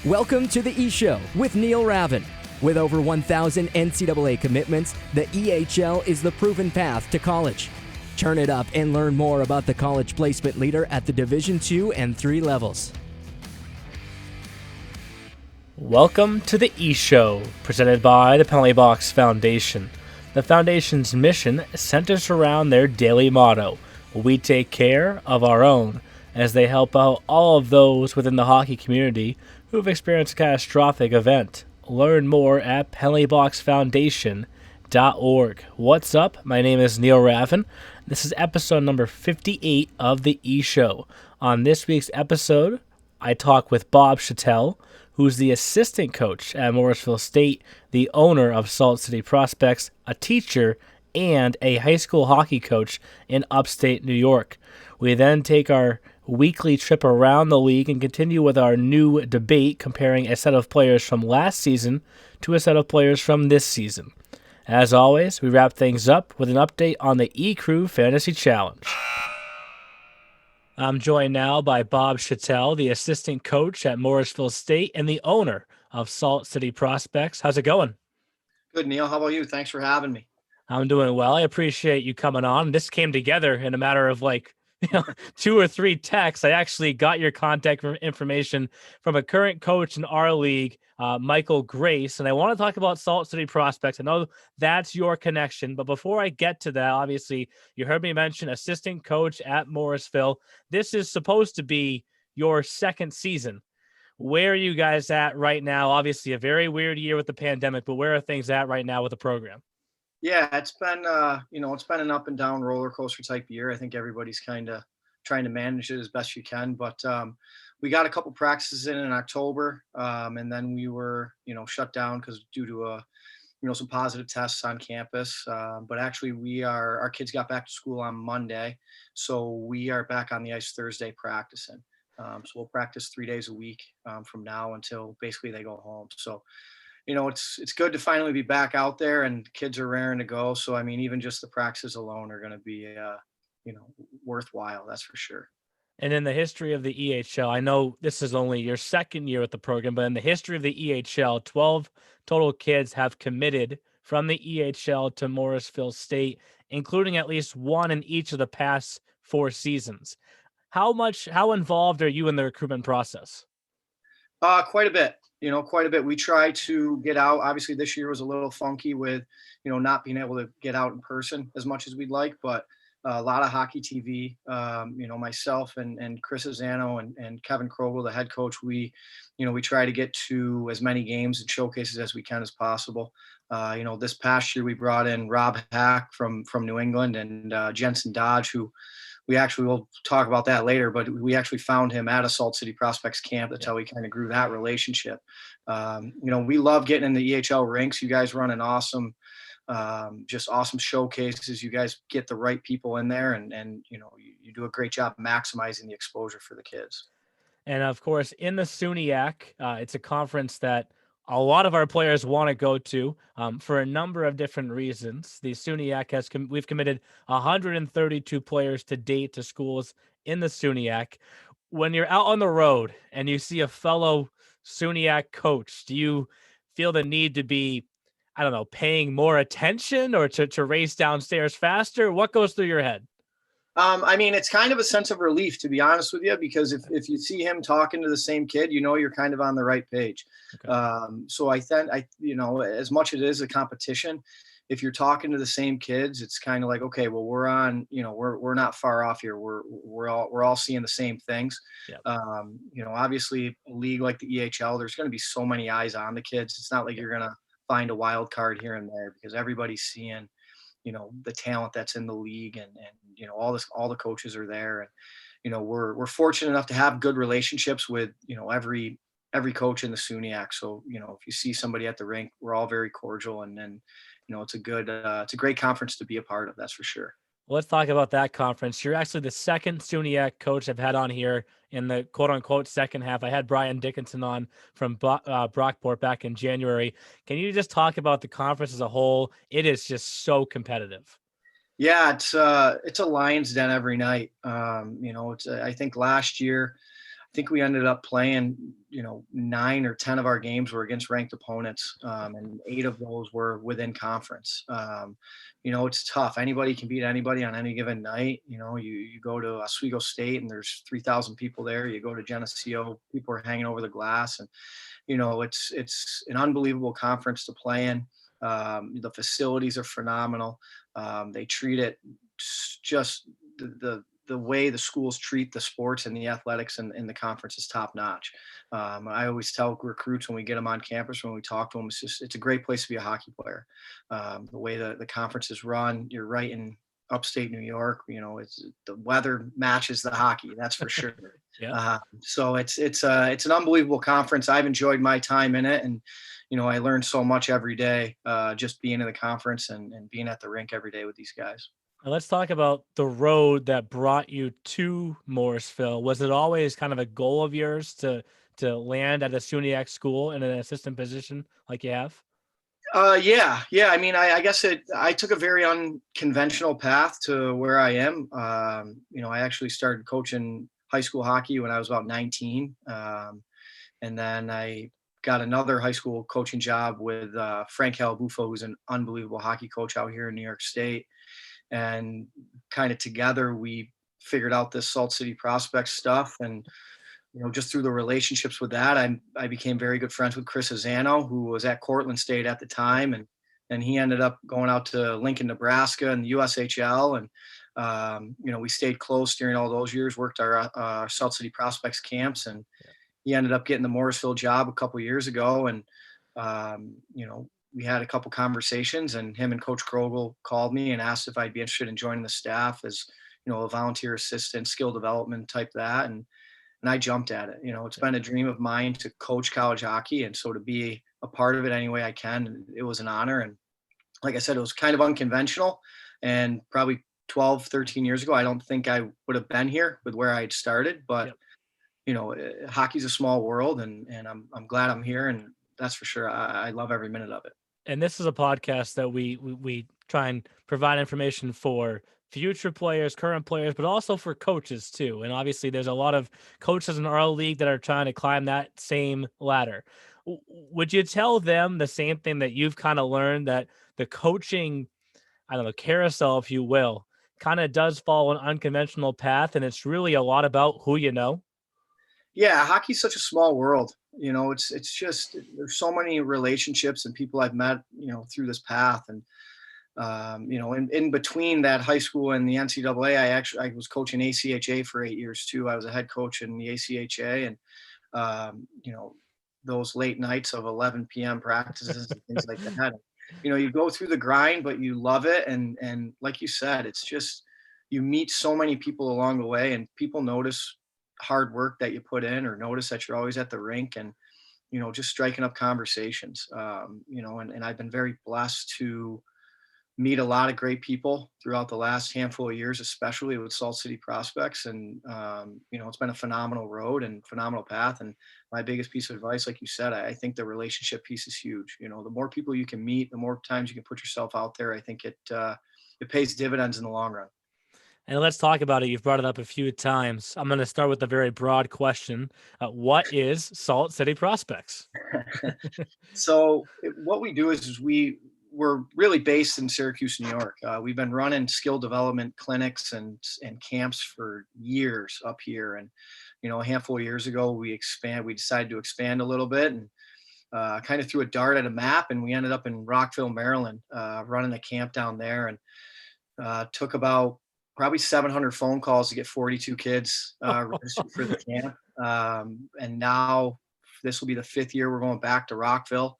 Welcome to the E-Show with Neil Ravin. With over 1,000 NCAA commitments, the EHL is the proven path to college. Turn it up and learn more about the college placement leader at the Division II and III levels. Welcome to the E-Show, presented by the Penalty Box Foundation. The Foundation's mission centers around their daily motto, "We take care of our own," as they help out all of those within the hockey community who have experienced a catastrophic event. Learn more at penaltyboxfoundation.org. What's up? My name is Neil Ravin. This is episode number 58 of the E-Show. On this week's episode, I talk with Bob Shattell, who's the assistant coach at Morrisville State, the owner of Salt City Prospects, a teacher, and a high school hockey coach in upstate New York. We then take our weekly trip around the league and continue with our new debate comparing a set of players from last season to a set of players from this season. As always, we wrap things up with an update on the E-Crew Fantasy Challenge. I'm joined now by Bob Shattell, the assistant coach at Morrisville State and the owner of Salt City Prospects. How's it going? Good, Neil. How about you? Thanks for having me. I'm doing well. I appreciate you coming on. This came together in a matter of 2 or 3 texts. I actually got your contact information from a current coach in our league, Michael Grace, and I want to talk about Salt City Prospects. I know that's your connection, but before I get to that, obviously, you heard me mention assistant coach at Morrisville. This is supposed to be your second season. Where are you guys at right now? Obviously, a very weird year with the pandemic, but where are things at right now with the program? Yeah, it's been it's been an up and down roller coaster type year. I think everybody's kind of trying to manage it as best you can. But we got a couple practices in October, and then we were shut down because due to some positive tests on campus. But actually, our kids got back to school on Monday, so we are back on the ice Thursday practicing. So we'll practice 3 days a week from now until basically they go home. So. It's good to finally be back out there, and kids are raring to go. So, I mean, even just the practices alone are going to be, worthwhile. That's for sure. And in the history of the EHL, I know this is only your second year with the program, but in the history of the EHL, 12 total kids have committed from the EHL to Morrisville State, including at least one in each of the past 4 seasons. How involved are you in the recruitment process? Quite a bit. Quite a bit. We try to get out. Obviously, this year was a little funky with, not being able to get out in person as much as we'd like, but a lot of hockey TV. Myself and Chris Azzano and Kevin Krogel, the head coach, we try to get to as many games and showcases as we can as possible. This past year we brought in Rob Hack from New England and Jensen Dodge, who we actually will talk about that later, but we actually found him at a Salt City Prospects camp. That's how we kind of grew that relationship. We love getting in the EHL rinks. You guys run an awesome showcases. You guys get the right people in there, and you do a great job maximizing the exposure for the kids. And of course, in the SUNYAC, it's a conference that a lot of our players want to go to for a number of different reasons. The SUNYAC we've committed 132 players to date to schools in the SUNYAC. When you're out on the road and you see a fellow SUNYAC coach, do you feel the need to be, paying more attention or to race downstairs faster? What goes through your head? It's kind of a sense of relief, to be honest with you, because if you see him talking to the same kid, you're kind of on the right page. Okay. So I think, as much as it is a competition, if you're talking to the same kids, it's kind of like, okay, well, we're on, we're not far off here. We're all seeing the same things. Yep. Obviously a league like the EHL, there's going to be so many eyes on the kids. It's not like you're going to find a wild card here and there because everybody's seeing the talent that's in the league and all the coaches are there. And, we're fortunate enough to have good relationships with, every coach in the SUNYAC. So, if you see somebody at the rink, we're all very cordial and it's a great conference to be a part of. That's for sure. Well, let's talk about that conference. You're actually the second SUNYAC coach I've had on here in the quote-unquote second half. I had Brian Dickinson on from Brockport back in January. Can you just talk about the conference as a whole? It is just so competitive. Yeah, it's a lion's den every night. I think last year think we ended up playing, 9 or 10 of our games were against ranked opponents, and 8 of those were within conference. It's tough. Anybody can beat anybody on any given night. You go to Oswego State and there's 3,000 people there. You go to Geneseo, people are hanging over the glass, and it's an unbelievable conference to play in. The facilities are phenomenal. They treat it just the way the schools treat the sports and the athletics in the conference is top notch. I always tell recruits when we get them on campus, when we talk to them, it's a great place to be a hockey player. The way the conference is run, you're right in upstate New York. The weather matches the hockey, that's for sure. Yeah. So it's an unbelievable conference. I've enjoyed my time in it, and I learned so much every day, just being in the conference and being at the rink every day with these guys. Now let's talk about the road that brought you to Morrisville. Was it always kind of a goal of yours to land at a SUNYAC school in an assistant position like you have? Yeah. I mean, I guess I took a very unconventional path to where I am. I actually started coaching high school hockey when I was about 19. And then I got another high school coaching job with Frank Halabufo, who's an unbelievable hockey coach out here in New York State. And kind of together, we figured out this Salt City Prospects stuff. And, just through the relationships with that, I became very good friends with Chris Azzano, who was at Cortland State at the time. And he ended up going out to Lincoln, Nebraska and the USHL. And, we stayed close during all those years, worked our Salt City Prospects camps. And he ended up getting the Morrisville job a couple of years ago. And, we had a couple conversations, and him and Coach Krogel called me and asked if I'd be interested in joining the staff as, a volunteer assistant, skill development type that. And I jumped at it. It's been a dream of mine to coach college hockey. And so to be a part of it any way I can, it was an honor. And like I said, it was kind of unconventional, and probably 12, 13 years ago, I don't think I would have been here with where I had started, but hockey's a small world, and I'm glad I'm here. And that's for sure. I love every minute of it. And this is a podcast that we try and provide information for future players, current players, but also for coaches too. And obviously there's a lot of coaches in our league that are trying to climb that same ladder. Would you tell them the same thing that you've kind of learned, that the coaching, I don't know, carousel, if you will, kind of does follow an unconventional path, and it's really a lot about who you know? Yeah, hockey's such a small world. It's just, there's so many relationships and people I've met, through this path. And, in between that high school and the NCAA, I was coaching ACHA for 8 years too. I was a head coach in the ACHA, and, those late nights of 11 p.m. practices and things like that. You go through the grind, but you love it. And like you said, it's just, you meet so many people along the way, and people notice hard work that you put in, or notice that you're always at the rink, and just striking up conversations. And I've been very blessed to meet a lot of great people throughout the last handful of years, especially with Salt City Prospects. And it's been a phenomenal road and phenomenal path. And my biggest piece of advice, like you said, I think the relationship piece is huge. The more people you can meet, the more times you can put yourself out there, I think it pays dividends in the long run. And let's talk about it. You've brought it up a few times. I'm going to start with a very broad question. What is Salt City Prospects? So what we do is we're really based in Syracuse, New York. We've been running skill development clinics and camps for years up here. And, a handful of years ago, we decided to expand a little bit, and kind of threw a dart at a map, and we ended up in Rockville, Maryland, running a camp down there, and took about probably 700 phone calls to get 42 kids registered for the camp. And now this will be the 5th year we're going back to Rockville.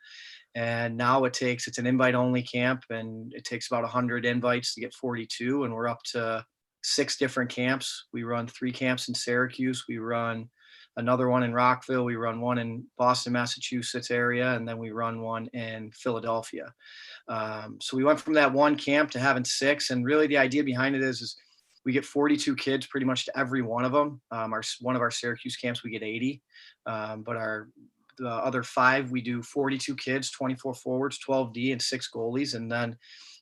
And now it's an invite only camp, and it takes about 100 invites to get 42. And we're up to 6 different camps. We run 3 camps in Syracuse. We run another one in Rockville. We run one in Boston, Massachusetts area. And then we run one in Philadelphia. So we went from that one camp to having 6. And really the idea behind it is we get 42 kids pretty much to every one of them. One of our Syracuse camps, we get 80. But the other 5, we do 42 kids, 24 forwards, 12D, and 6 goalies. And then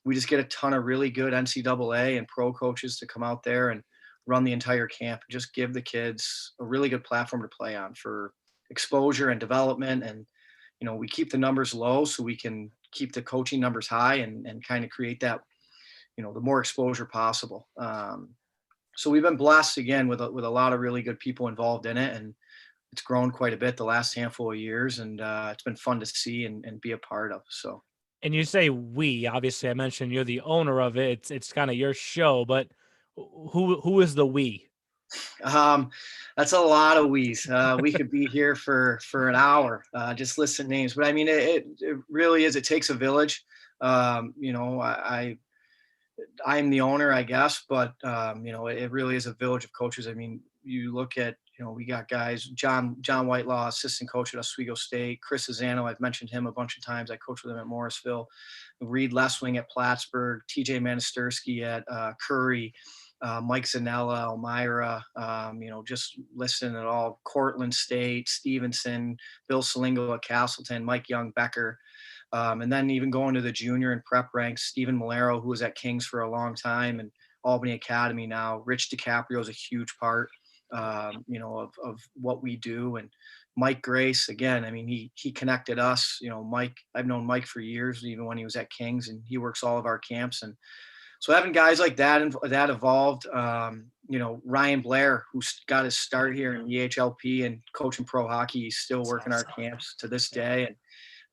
we just get a ton of really good NCAA and pro coaches to come out there and run the entire camp, and just give the kids a really good platform to play on for exposure and development. And, we keep the numbers low so we can keep the coaching numbers high and kind of create that, the more exposure possible. So we've been blessed again with a lot of really good people involved in it, and it's grown quite a bit the last handful of years, and it's been fun to see and be a part of. So. And you say we, obviously I mentioned you're the owner of it. It's kind of your show, but who is the we? That's a lot of we's. We could be here for an hour, just listing names. But I mean, it really is. It takes a village. I'm the owner, I guess, but it really is a village of coaches. I mean, you look at, we got guys, John Whitelaw, assistant coach at Oswego State, Chris Zano, I've mentioned him a bunch of times. I coached with him at Morrisville, Reed Leswing at Plattsburgh, TJ Manistersky at Curry, Mike Zanella, Elmira, just listening at all, Cortland State, Stevenson, Bill Salingo at Castleton, Mike Young, Becker. And then even going to the junior and prep ranks, Stephen Malero, who was at Kings for a long time, and Albany Academy now. Rich DiCaprio is a huge part, of what we do. And Mike Grace, again, I mean, he connected us. Mike, I've known Mike for years, even when he was at Kings, and he works all of our camps. And so having guys like that evolved. Ryan Blair, who got his start here in EHLP and coaching pro hockey, he's still working our camps to this day.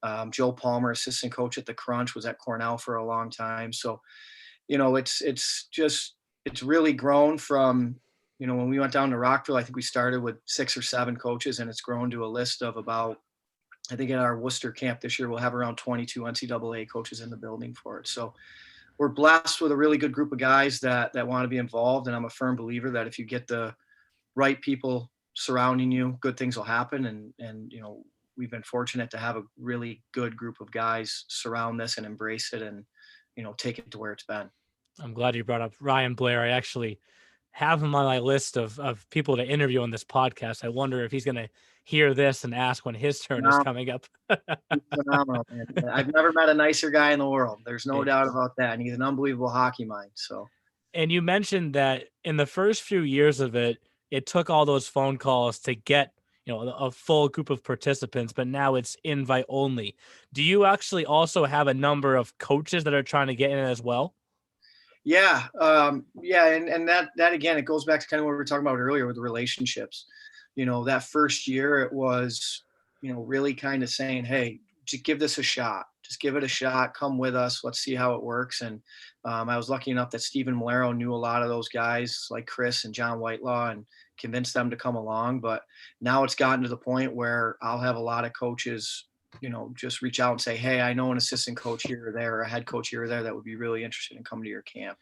And Joe Palmer, assistant coach at the Crunch, was at Cornell for a long time. So, it's really grown from, when we went down to Rockville, I think we started with 6 or 7 coaches, and it's grown to a list of about, I think at our Worcester camp this year, we'll have around 22 NCAA coaches in the building for it. So we're blessed with a really good group of guys that want to be involved. And I'm a firm believer that if you get the right people surrounding you, good things will happen. And we've been fortunate to have a really good group of guys surround this and embrace it and, take it to where it's been. I'm glad you brought up Ryan Blair. I actually have him on my list of people to interview on this podcast. I wonder if he's going to hear this and ask when his turn is coming up. He's phenomenal, man. I've never met a nicer guy in the world. There's no doubt about that. And he's an unbelievable hockey mind. So. And you mentioned that in the first few years of it, it took all those phone calls to get, a full group of participants, but now it's invite only. Do you actually also have a number of coaches that are trying to get in as well? Yeah. And that again, it goes back to kind of what we were talking about earlier with the relationships. That first year it was, really kind of saying, hey, just give this a shot. Just give it a shot. Come with us. Let's see how it works. And I was lucky enough that Stephen Malero knew a lot of those guys like Chris and John Whitelaw and convinced them to come along. But now it's gotten to the point where I'll have a lot of coaches, just reach out and say, hey, I know an assistant coach here or there, or a head coach here or there that would be really interested in coming to your camp.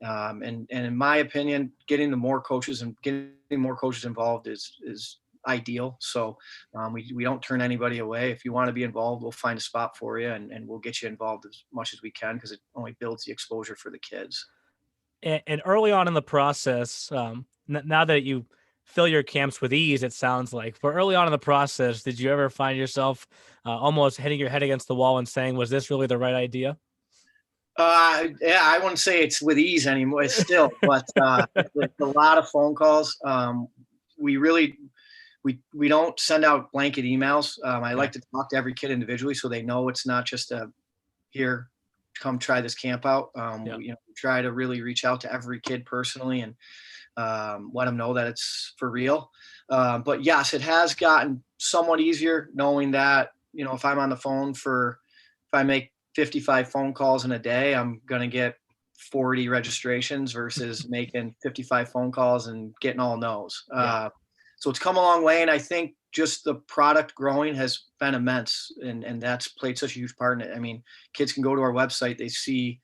And in my opinion, getting more coaches involved is ideal. So we don't turn anybody away. If you want to be involved, we'll find a spot for you and we'll get you involved as much as we can, because it only builds the exposure for the kids. And early on in the process, now that you fill your camps with ease, it sounds like, but early on in the process, did you ever find yourself almost hitting your head against the wall and saying, was this really the right idea? Yeah, I wouldn't say it's with ease anymore. It's still, but it's a lot of phone calls. We don't send out blanket emails. I like to talk to every kid individually so they know it's not just here, come try this camp out. We try to really reach out to every kid personally and let them know that it's for real. But yes, it has gotten somewhat easier knowing that, if I'm on the phone if I make 55 phone calls in a day, I'm going to get 40 registrations versus making 55 phone calls and getting all no's. So it's come a long way. And I think just the product growing has been immense. And that's played such a huge part in it. I mean, kids can go to our website, they see,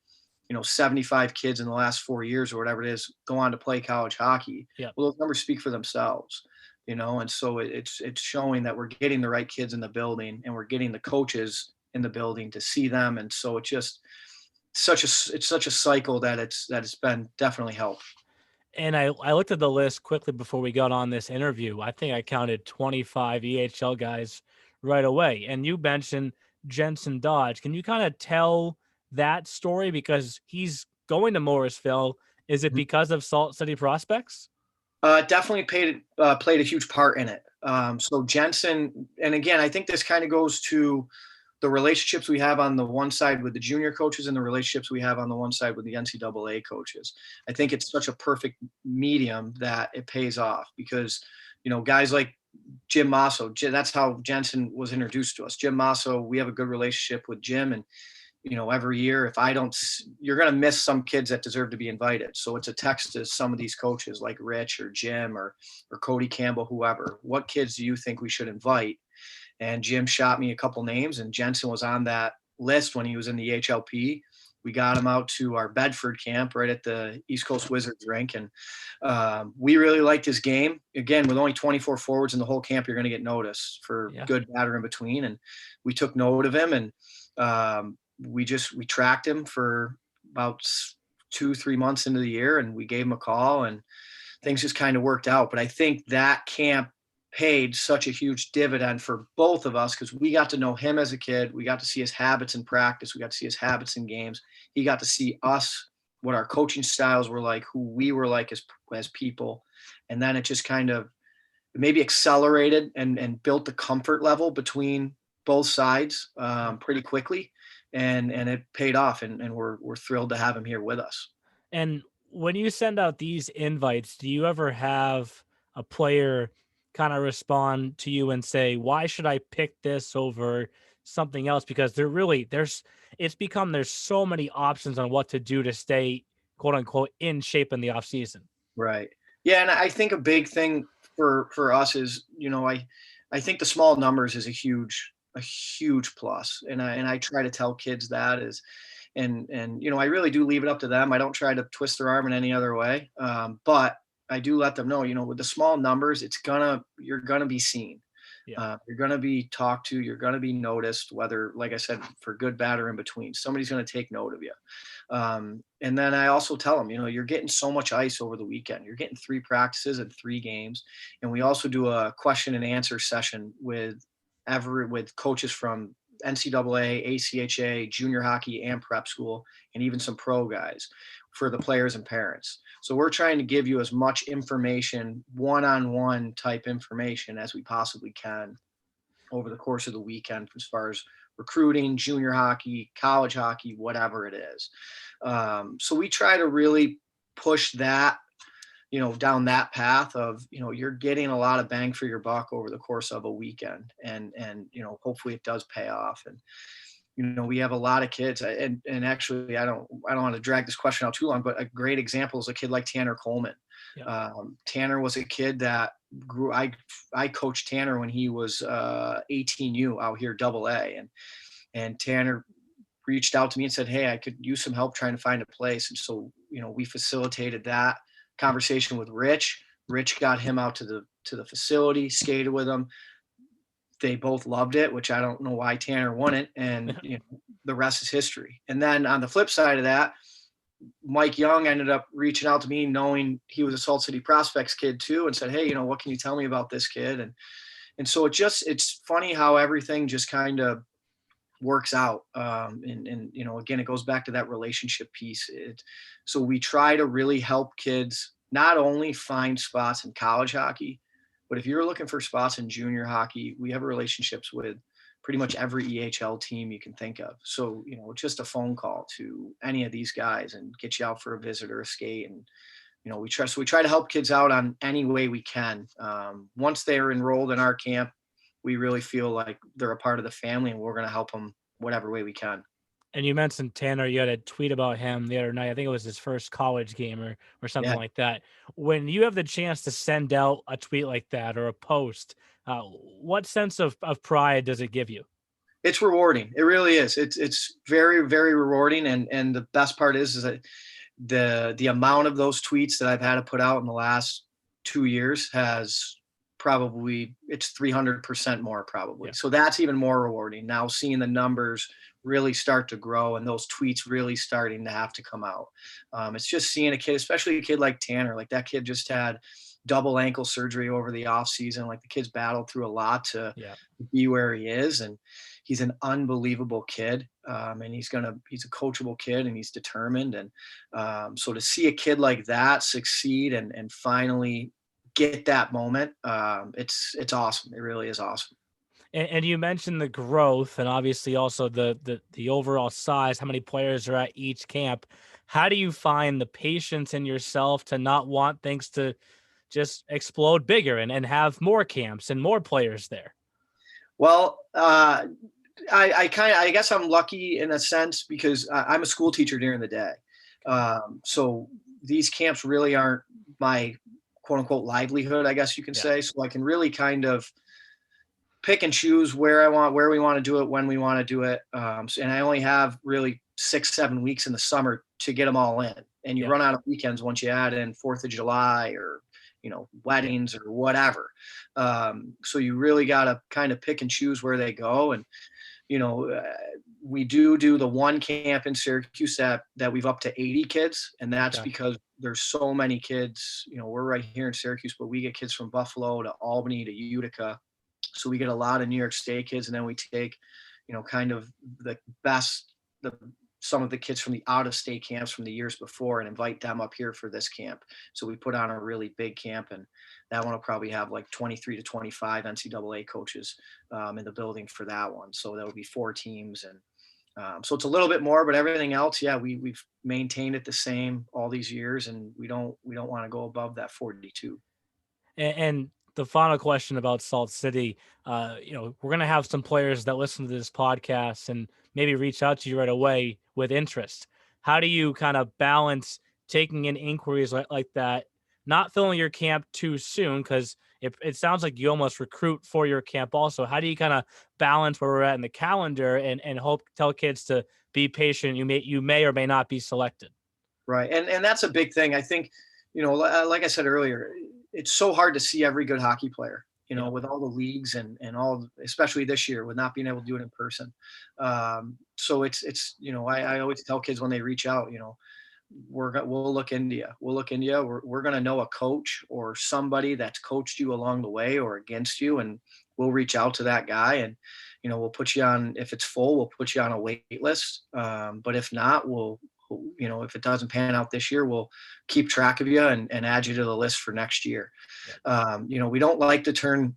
75 kids in the last 4 years or whatever it is, go on to play college hockey. Yeah. Well, those numbers speak for themselves, and so it's showing that we're getting the right kids in the building and we're getting the coaches in the building to see them. And so it's just such a cycle that it's been definitely helped. And I looked at the list quickly before we got on this interview. I think I counted 25 EHL guys right away. And you mentioned Jensen Dodge. Can you kind of tell that story? Because he's going to Morrisville Is it because of Salt City prospects? Definitely played a huge part in it. So Jensen, and again, I think this kind of goes to the relationships we have on the one side with the junior coaches and the relationships we have on the one side with the NCAA coaches. I think it's such a perfect medium that it pays off because, guys like Jim Masso, that's how Jensen was introduced to us. Jim Masso, we have a good relationship with Jim, and every year, if I don't, you're going to miss some kids that deserve to be invited. So it's a text to some of these coaches like Rich or Jim or Cody Campbell, whoever. What kids do you think we should invite? And Jim shot me a couple names, and Jensen was on that list when he was in the HLP. We got him out to our Bedford camp right at the East Coast Wizards rink. And we really liked his game. Again, with only 24 forwards in the whole camp, you're going to get noticed for good, bad, or in between. And we took note of him, and we tracked him for about 2-3 months into the year, and we gave him a call, and things just kind of worked out. But I think that camp paid such a huge dividend for both of us because we got to know him as a kid. We got to see his habits in practice. We got to see his habits in games. He got to see us, what our coaching styles were like, who we were like as people. And then it just kind of maybe accelerated and built the comfort level between both sides pretty quickly. And it paid off, and we're thrilled to have him here with us. And when you send out these invites, do you ever have a player kind of respond to you and say, why should I pick this over something else? Because there's so many options on what to do to stay, quote unquote, in shape in the off season. Right. Yeah. And I think a big thing for us is, I think the small numbers is a huge plus. And I try to tell kids that is, and I really do leave it up to them. I don't try to twist their arm in any other way. But I do let them know, with the small numbers, you're gonna be seen. Yeah. You're gonna be talked to. You're gonna be noticed. Whether, like I said, for good, bad, or in between, somebody's gonna take note of you. And then I also tell them, you're getting so much ice over the weekend. You're getting 3 practices and 3 games, and we also do a question and answer session with coaches from NCAA, ACHA, junior hockey, and prep school, and even some pro guys for the players and parents. So we're trying to give you as much information, one-on-one type information as we possibly can over the course of the weekend as far as recruiting, junior hockey, college hockey, whatever it is. So we try to really push that, down that path of, you're getting a lot of bang for your buck over the course of a weekend, and hopefully it does pay off. And, we have a lot of kids, and actually I don't want to drag this question out too long, but a great example is a kid like Tanner Coleman. Yeah. Tanner was a kid that grew. I coached Tanner when he was 18U out here AA, and Tanner reached out to me and said, hey, I could use some help trying to find a place. And so, we facilitated that conversation with Rich. Rich got him out to the facility, skated with him. They both loved it, which I don't know why Tanner won it. And the rest is history. And then on the flip side of that, Mike Young ended up reaching out to me, knowing he was a Salt City Prospects kid too, and said, hey, what can you tell me about this kid? And so it's funny how everything just kind of works out. And again, it goes back to that relationship piece. So we try to really help kids not only find spots in college hockey, but if you're looking for spots in junior hockey, we have relationships with pretty much every EHL team you can think of. So, just a phone call to any of these guys and get you out for a visit or a skate. And, we try to help kids out on any way we can. Once they're enrolled in our camp, we really feel like they're a part of the family, and we're going to help them whatever way we can. And you mentioned Tanner, you had a tweet about him the other night. I think it was his first college game or something like that. When you have the chance to send out a tweet like that or a post, what sense of pride does it give you? It's rewarding. It really is. It's very, very rewarding. And the best part is that the amount of those tweets that I've had to put out in the last 2 years has probably, it's 300% more probably. Yeah. So that's even more rewarding. Now seeing the numbers really start to grow and those tweets really starting to have to come out. It's just seeing a kid, especially a kid like Tanner, like that kid just had double ankle surgery over the off season. Like the kid's battled through a lot to be where he is. And he's an unbelievable kid. And he's a coachable kid, and he's determined. And so to see a kid like that succeed and finally get that moment, it's awesome. It really is awesome. And you mentioned the growth, and obviously also the overall size, how many players are at each camp. How do you find the patience in yourself to not want things to just explode bigger and have more camps and more players there? Well, I guess I'm lucky in a sense because I'm a school teacher during the day. So these camps really aren't my quote unquote livelihood, I guess you can say. So I can really kind of pick and choose where we want to do it, when we want to do it. And I only have really 6-7 weeks in the summer to get them all in. And you run out of weekends once you add in 4th of July or, weddings or whatever. So you really got to kind of pick and choose where they go. And, we do the one camp in Syracuse that we've up to 80 kids. And that's because there's so many kids, we're right here in Syracuse, but we get kids from Buffalo to Albany to Utica. So we get a lot of New York State kids, and then we take, kind of the best, some of the kids from the out-of-state camps from the years before and invite them up here for this camp. So we put on a really big camp, and that one will probably have like 23 to 25 NCAA coaches in the building for that one. So that would be 4 teams. And so it's a little bit more, but everything else, we've maintained it the same all these years, and we don't want to go above that 42. And the final question about Salt City, we're going to have some players that listen to this podcast and maybe reach out to you right away with interest. How do you kind of balance taking in inquiries like that, not filling your camp too soon? Because it sounds like you almost recruit for your camp also. How do you kind of balance where we're at in the calendar and tell kids to be patient? You may or may not be selected. Right. And that's a big thing. I think, like I said earlier, it's so hard to see every good hockey player, with all the leagues and all, especially this year with not being able to do it in person. So it's, I always tell kids when they reach out, we'll look into you. We're going to know a coach or somebody that's coached you along the way or against you. And we'll reach out to that guy, and, we'll put you on, if it's full, we'll put you on a wait list. But if not, if it doesn't pan out this year, we'll keep track of you and add you to the list for next year. We don't like to turn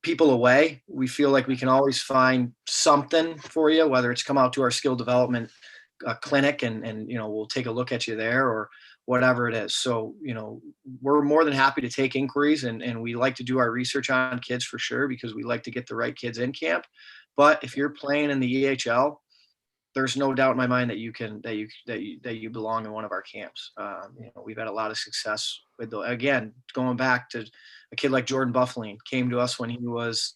people away. We feel like we can always find something for you, whether it's come out to our skill development clinic and we'll take a look at you there or whatever it is. So, we're more than happy to take inquiries, and we like to do our research on kids for sure, because we like to get the right kids in camp. But if you're playing in the EHL, there's no doubt in my mind that you belong in one of our camps. We've had a lot of success with again, going back to a kid like Jordan Buffling came to us when he was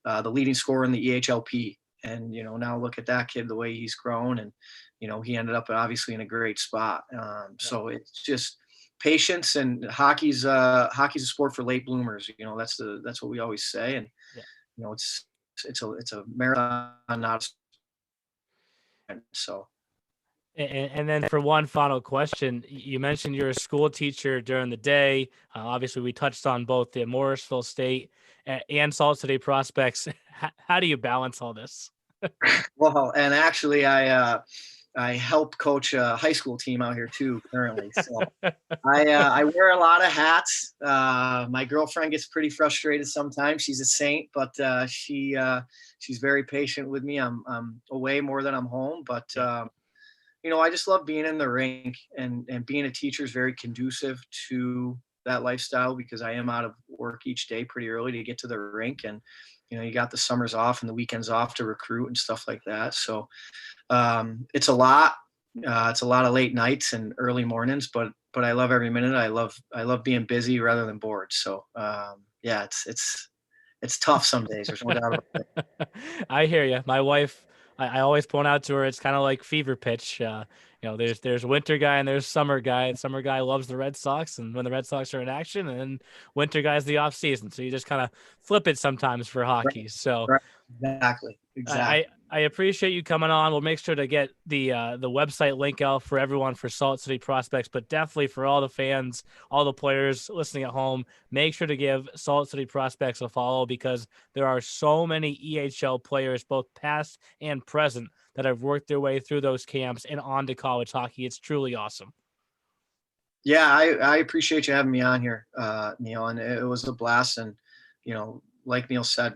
the leading scorer in the EHLP. And, now look at that kid, the way he's grown, and, he ended up obviously in a great spot. So it's just patience, and hockey's a sport for late bloomers. That's what we always say. And, it's a marathon, not a so. And then for one final question, you mentioned you're a school teacher during the day. Obviously, we touched on both the Morrisville State and Salt City prospects. How do you balance all this? Well, and actually, I help coach a high school team out here too currently. So I wear a lot of hats. My girlfriend gets pretty frustrated sometimes. She's a saint, but she's very patient with me. I'm away more than I'm home, but I just love being in the rink, and being a teacher is very conducive to that lifestyle, because I am out of work each day pretty early to get to the rink, and you got the summers off and the weekends off to recruit and stuff like that. So it's a lot. It's a lot of late nights and early mornings, but I love every minute. I love being busy rather than bored. So it's tough some days. There's no doubt about it. I hear you. My wife, I always point out to her, it's kind of like fever pitch. There's winter guy and there's summer guy. And summer guy loves the Red Sox, and when the Red Sox are in action, and then winter guy's the off season. So you just kind of flip it sometimes for hockey. Right. So right. Exactly. I appreciate you coming on. We'll make sure to get the website link out for everyone for Salt City Prospects, but definitely for all the fans, all the players listening at home, make sure to give Salt City Prospects a follow because there are so many EHL players, both past and present, that have worked their way through those camps and on to college hockey. It's truly awesome. Yeah, I appreciate you having me on here, Neil, and it was a blast. And, like Neil said,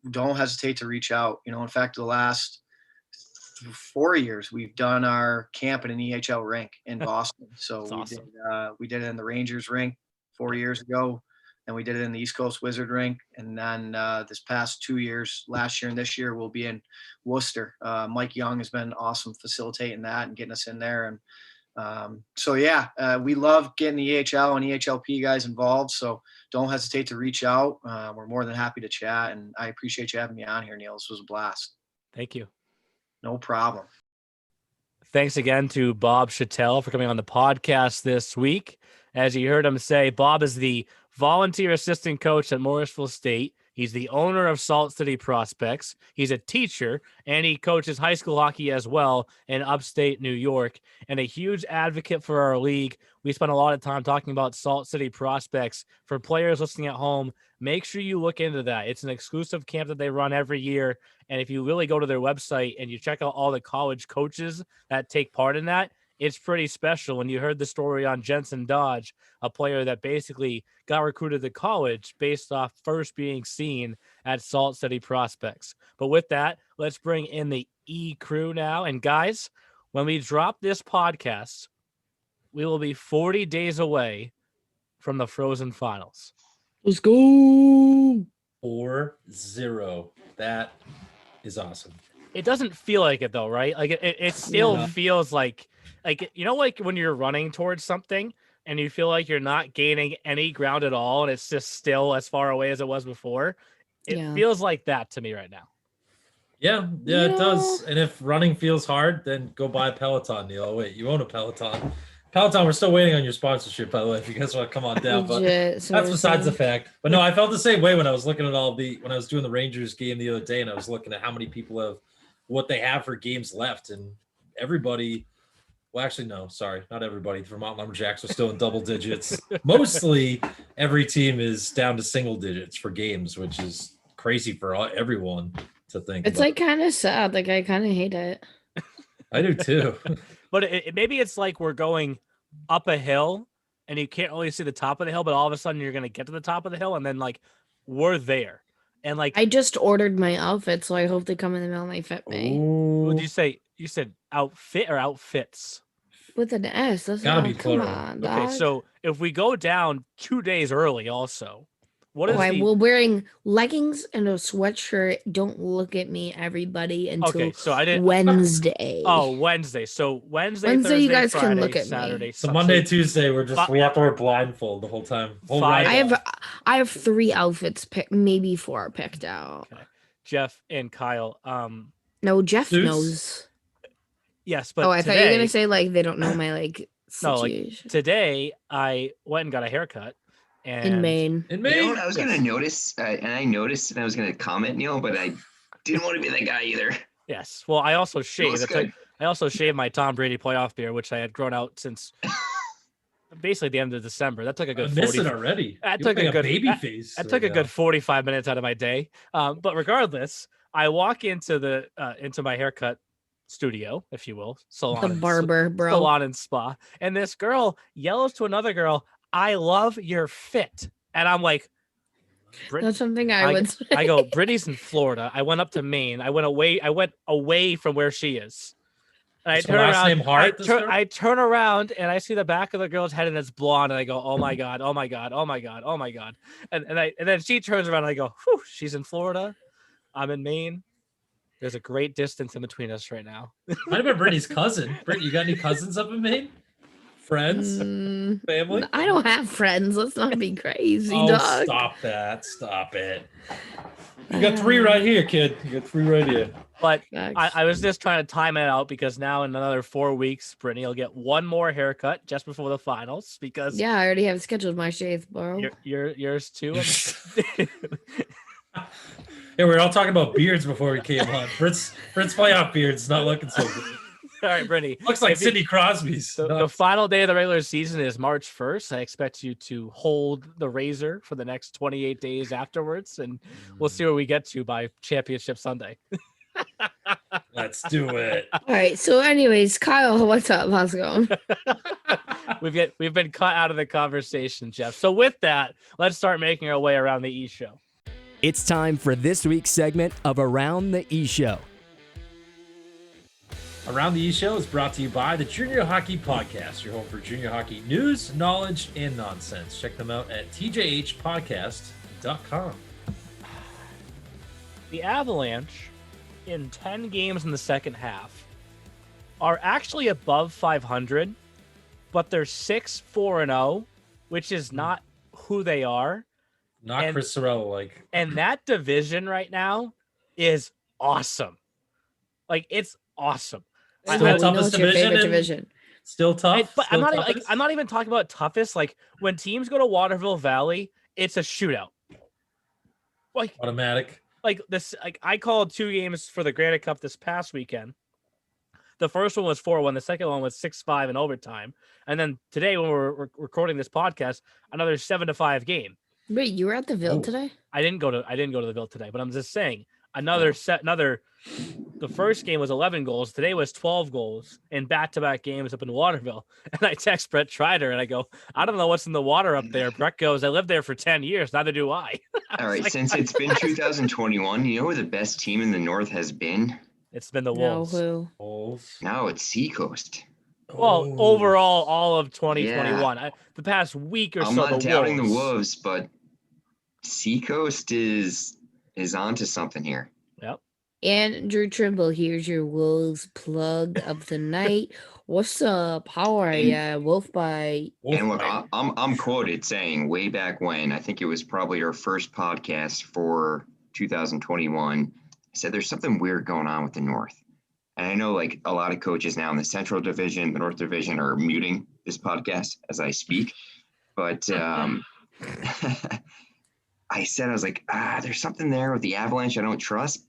don't hesitate to reach out. In fact, the last 4 years, we've done our camp in an EHL rink in Boston. So we did it in the Rangers rink 4 years ago, and we did it in the East Coast Wizard rink. And then this past 2 years, last year and this year, we'll be in Worcester. Mike Young has been awesome facilitating that and getting us in there. And we love getting the EHL and EHLP guys involved. So don't hesitate to reach out. We're more than happy to chat, and I appreciate you having me on here, Neil. This was a blast. Thank you. No problem. Thanks again to Bob Shattell for coming on the podcast this week. As you heard him say, Bob is the volunteer assistant coach at Morrisville State. He's the owner of Salt City Prospects. He's a teacher, and he coaches high school hockey as well in upstate New York, and a huge advocate for our league. We spent a lot of time talking about Salt City Prospects. For players listening at home, make sure you look into that. It's an exclusive camp that they run every year, and if you really go to their website and you check out all the college coaches that take part in that, it's pretty special. When you heard the story on Jensen Dodge, a player that basically got recruited to college based off first being seen at Salt City Prospects. But with that, let's bring in the E crew now. And guys, when we drop this podcast, we will be 40 days away from the Frozen Finals. Let's go. 4-0. That is awesome. It doesn't feel like it though, right? Like it still feels like like when you're running towards something and you feel like you're not gaining any ground at all, and it's just still as far away as it was before. It feels like that to me right now. Yeah, it does. And if running feels hard, then go buy a Peloton, Neil. Oh, wait, you own a Peloton. Peloton, we're still waiting on your sponsorship, by the way, if you guys want to come on down. But that's besides the fact. But no, I felt the same way when I was looking at when I was doing the Rangers game the other day, and I was looking at how many people have what they have for games left, and everybody. Well, actually, no, sorry, not everybody. The Vermont Lumberjacks are still in double digits. Mostly every team is down to single digits for games, which is crazy for everyone to think. It's like kind of sad. Like I kind of hate it. I do too. But maybe it's like we're going up a hill and you can't really see the top of the hill, but all of a sudden you're going to get to the top of the hill and then like we're there. And like I just ordered my outfit, so I hope they come in the mail and they fit me. What did you say? You said outfit or outfits? With an S. That's gotta be come plural. on, dog. Okay, so if we go down 2 days early also, what is I'm wearing leggings and a sweatshirt. Don't look at me, everybody, until Wednesday. Oh, Wednesday. So Wednesday, Thursday, you guys Friday, can look at Saturday, me. So Monday, Tuesday, we have to wear blindfold the whole time. I have 3 outfits maybe 4 picked out. Okay. Jeff and Kyle. No, Jeff Zeus? knows. Yes, but I thought you were gonna say like they don't know my situation. No, like today I went and got a haircut. And in Maine. You know what I was gonna notice, and I noticed, and I was gonna comment, Neil, but I didn't want to be that guy either. Yes. Well, I also shaved. I also shaved my Tom Brady playoff beard, which I had grown out since basically the end of December. That took a good. I miss it already. That took a good baby face. That took a good 45 minutes out of my day. But regardless, I walk into into my haircut studio, if you will, salon, the barber, bro, salon and spa, and this girl yells to another girl, "I love your fit," and I'm like, that's something I would say. I go, Brittany's in Florida. I went up to Maine. I went away from where she is. And I turn around. I turn around and I see the back of the girl's head and it's blonde. And I go, oh my god, oh my god, oh my god, oh my god. And then she turns around and I go, whew, she's in Florida. I'm in Maine. There's a great distance in between us right now. Might have been Brittany's cousin. Brittany, you got any cousins up in Maine? Friends? Family? I don't have friends. Let's not be crazy, dog. Stop that. Stop it. You got 3 right here, kid. You got 3 right here. But I was just trying to time it out because now in another 4 weeks, Brittany will get one more haircut just before the finals. Because I already have scheduled my shave, bro. Yours too. Yeah, we were all talking about beards before we came on. Fritz playoff beards not looking so good. All right, Brittany. Looks like Sidney Crosby's. The final day of the regular season is March 1st. I expect you to hold the razor for the next 28 days afterwards, and we'll see where we get to by Championship Sunday. Let's do it. All right. So, anyways, Kyle, what's up? How's it going? We've been cut out of the conversation, Jeff. So with that, let's start making our way around the E Show. It's time for this week's segment of Around the E Show. Around the E Show is brought to you by the Junior Hockey Podcast, your home for junior hockey news, knowledge, and nonsense. Check them out at tjhpodcast.com. The Avalanche, in 10 games in the second half, are actually above 500, but they're 6-4-0, which is not who they are. Not Chris Sorrell-like. And that division right now is awesome. Like, it's awesome. Still toughest division. Still tough. But I'm not even talking about toughest. Like, when teams go to Waterville Valley, it's a shootout. Like automatic. Like this. Like, I called 2 games for the Granite Cup this past weekend. The first one was 4-1. The second one was 6-5 in overtime. And then today, when we're recording this podcast, another 7-5 game. Wait, you were at the Ville today? I didn't go to the Ville today, but I'm just saying the first game was 11 goals. Today was 12 goals in back-to-back games up in Waterville. And I text Brett Trider and I go, I don't know what's in the water up there. Brett goes, I lived there for 10 years. Neither do I. All right. Since it's been 2021, you know who the best team in the North has been? It's been the Wolves. Wolves. No, it's Seacoast. Well, overall, all of 2021. Yeah. The past week or I'm not doubting the Wolves, but Seacoast is onto something here. Yep. Andrew Trimble, here's your Wolves plug of the night. What's up? How are ya? Wolf Bite. And look, I'm quoted saying way back when, I think it was probably our first podcast for 2021, I said there's something weird going on with the North. And I know like a lot of coaches now in the Central Division, the North Division are muting this podcast as I speak. But I was like, there's something there with the Avalanche I don't trust,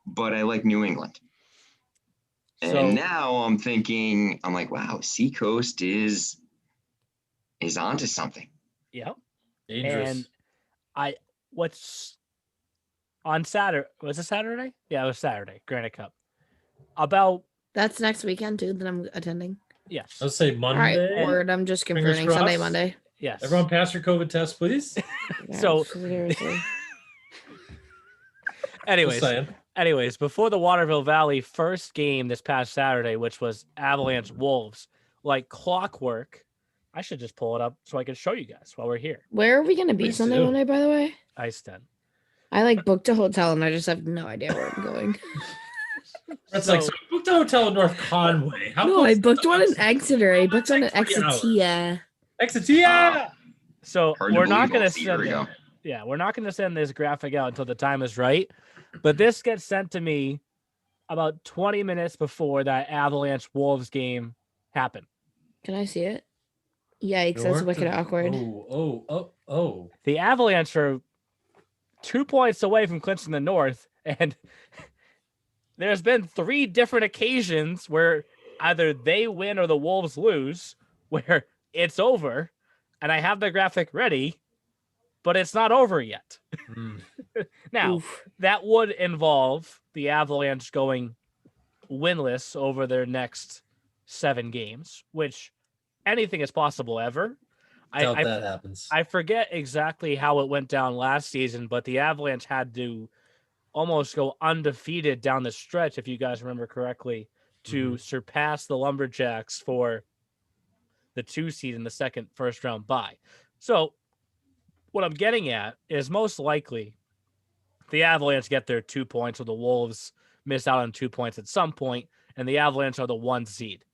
but I like New England. And now I'm thinking, I'm like, wow, Seacoast is onto something. Yeah. Dangerous. And what's on Saturday? Was it Saturday? Yeah, it was Saturday, Granite Cup. That's next weekend too that I'm attending. Yes. Let's say Monday. All right, word. I'm just confirming Sunday, Monday. Yes. Everyone pass your COVID test, please. So anyways, before the Waterville Valley first game this past Saturday, which was Avalanche Wolves, like clockwork, I should just pull it up so I can show you guys while we're here. Where are we going to be Sunday, Monday, by the way? Ice Den. I booked a hotel and I just have no idea where I'm going. That's so I booked a hotel in North Conway. I booked one in Exeter. I booked one in Exeter. So we're not going to send it. Yeah, we're not going to send this graphic out until the time is right. But this gets sent to me about 20 minutes before that Avalanche Wolves game happened. Can I see it? Yikes, that's wicked awkward. Oh. The Avalanche are 2 points away from clinching the North, and there's been 3 different occasions where either they win or the Wolves lose, where it's over, and I have the graphic ready, but it's not over yet. Now, that would involve the Avalanche going winless over their next 7 games, which anything is possible ever. Doubt that happens. I forget exactly how it went down last season, but the Avalanche had to almost go undefeated down the stretch, if you guys remember correctly, to surpass the Lumberjacks for the 2 seed in the first round bye. So what I'm getting at is most likely the Avalanche get their 2 points, or the Wolves miss out on 2 points at some point, and the Avalanche are the 1 seed.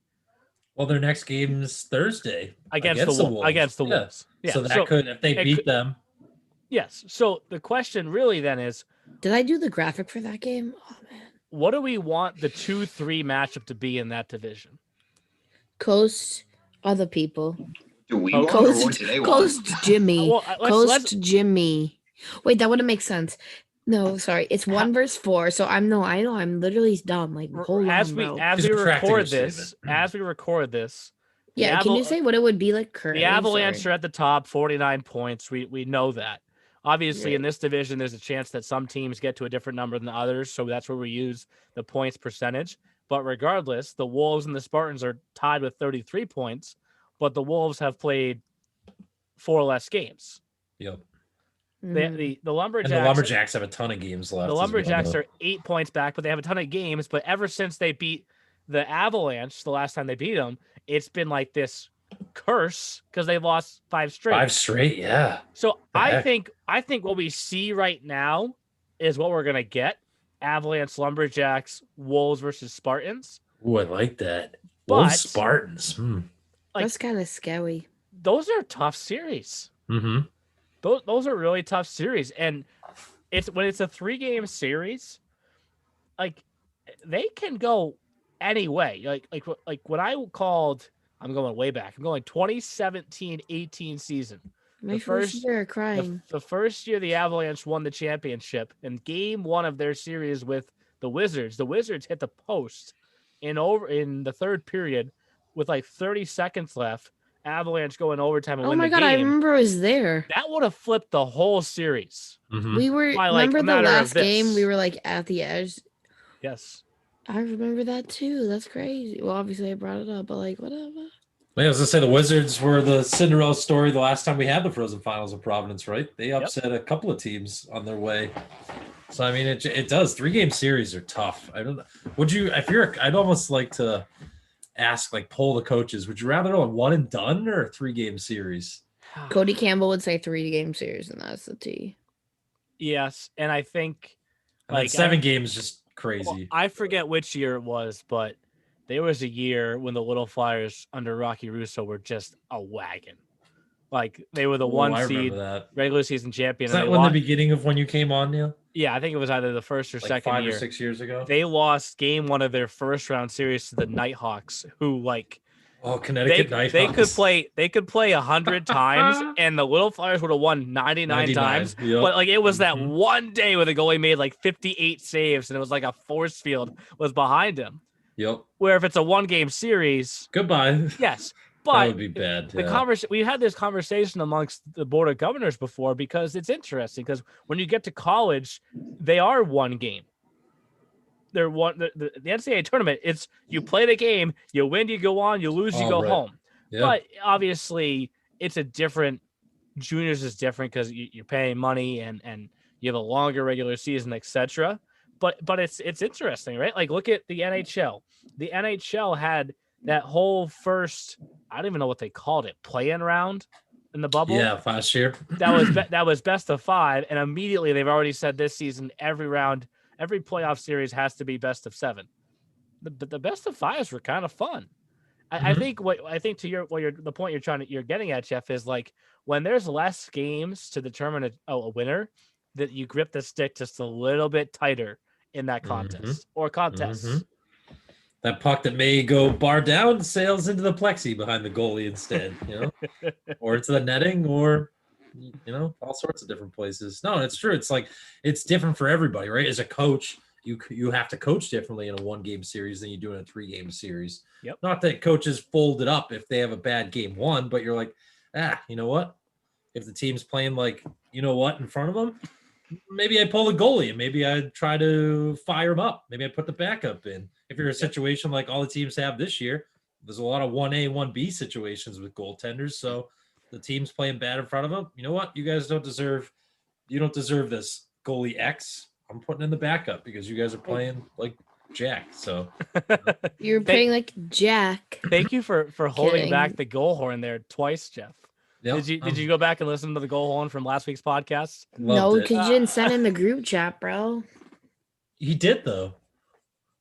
Well, their next game's Thursday against the Wolves. Yeah. So that could, if they beat them. Yes. So the question really then is, did I do the graphic for that game? Oh man. What do we want the 2-3 matchup to be in that division? Coast, other people. Do we want or what do they want? Coast Jimmy. Coast Jimmy. Wait, that wouldn't make sense. No, sorry. It's 1 verse 4. So I know I'm literally dumb. Like, hold on, bro. As we record this, yeah, can you say what it would be like currently? The Avalanche are at the top, 49 points. We know that. Obviously, in this division, there's a chance that some teams get to a different number than others, so that's where we use the points percentage. But regardless, the Wolves and the Spartans are tied with 33 points, but the Wolves have played 4 less games. Yep. The Lumberjacks, and the Lumberjacks have a ton of games left. The Lumberjacks are 8 points back, but they have a ton of games. But ever since they beat the Avalanche, the last time they beat them, it's been like this curse because they lost 5 straight. 5 straight, yeah. So I think what we see right now is what we're gonna get: Avalanche, Lumberjacks, Wolves versus Spartans. Ooh, I like that. Wolves, Spartans. That's kind of scary. Those are tough series. Mm-hmm. Those are really tough series, and when it's a 3-game series, like they can go any way. Like when I called, I'm going way back. I'm going 2017-18 season. My first year crying. The first year the Avalanche won the championship in game 1 of their series with the Wizards. The Wizards hit the post in the third period with like 30 seconds left. Avalanche go in overtime and win the game. Oh my God, I remember I was there. That would have flipped the whole series. Mm-hmm. We were, remember the last game? We were like at the edge. Yes. I remember that too. That's crazy. Well, obviously I brought it up, but like, whatever. I was going to say the Wizards were the Cinderella story the last time we had the Frozen Finals of Providence, right? They upset a couple of teams on their way. So, I mean, it does. 3-game series are tough. I don't know. I'd almost like to ask, like, poll the coaches. Would you rather a one and done or a 3-game series? Cody Campbell would say 3-game series, and that's the T. Yes, and I think like 7 games just crazy. Well, I forget which year it was, but there was a year when the Little Flyers under Rocky Russo were just a wagon. Like they were the 1 seed regular season champion. Is that the beginning of when you came on, Neil? Yeah, I think it was either the first or second 5 year. or 6 years ago. They lost game 1 of their first round series to the Nighthawks, who Connecticut Nighthawks. They could play 100 times, and the Little Flyers would have won 99 times. Yep. But it was that one day where the goalie made 58 saves, and it was like a force field was behind him. Yep. Where if it's a 1-game series, goodbye. Yes. But that would be bad. We had this conversation amongst the Board of Governors before because it's interesting because when you get to college, they are 1 game. They're the NCAA tournament. It's you play the game, you win, you go on, you lose, you go home. Yeah. But obviously, it's a different. Juniors is different because you're paying money and you have a longer regular season, etc. But it's interesting, right? Like look at the NHL. The NHL had that whole first, I don't even know what they called it, play-in round in the bubble. Yeah, last year. That was best of 5, and immediately they've already said this season every round, every playoff series has to be best of 7. The best of 5s were kind of fun. I think the point you're getting at, Jeff, is like when there's less games to determine a winner, that you grip the stick just a little bit tighter in that contest or contests. Mm-hmm. That puck that may go bar down sails into the plexi behind the goalie instead, or it's the netting, or all sorts of different places. No, it's true. It's like it's different for everybody, right? As a coach, you have to coach differently in a 1-game series than you do in a 3-game series. Yep. Not that coaches fold it up if they have a bad game 1, but you're like, you know what? If the team's playing in front of them, maybe I pull the goalie and maybe I try to fire him up. Maybe I put the backup in. If you're in a situation like all the teams have this year, there's a lot of 1A, 1B situations with goaltenders. So the team's playing bad in front of them. You know what? You guys don't deserve this goalie X. I'm putting in the backup because you guys are playing like Jack. So you're playing like Jack. Thank you for holding back the goal horn there twice, Jeff. Yep. Did you go back and listen to the goal horn from last week's podcast? No, because you didn't send in the group chat, bro. He did though.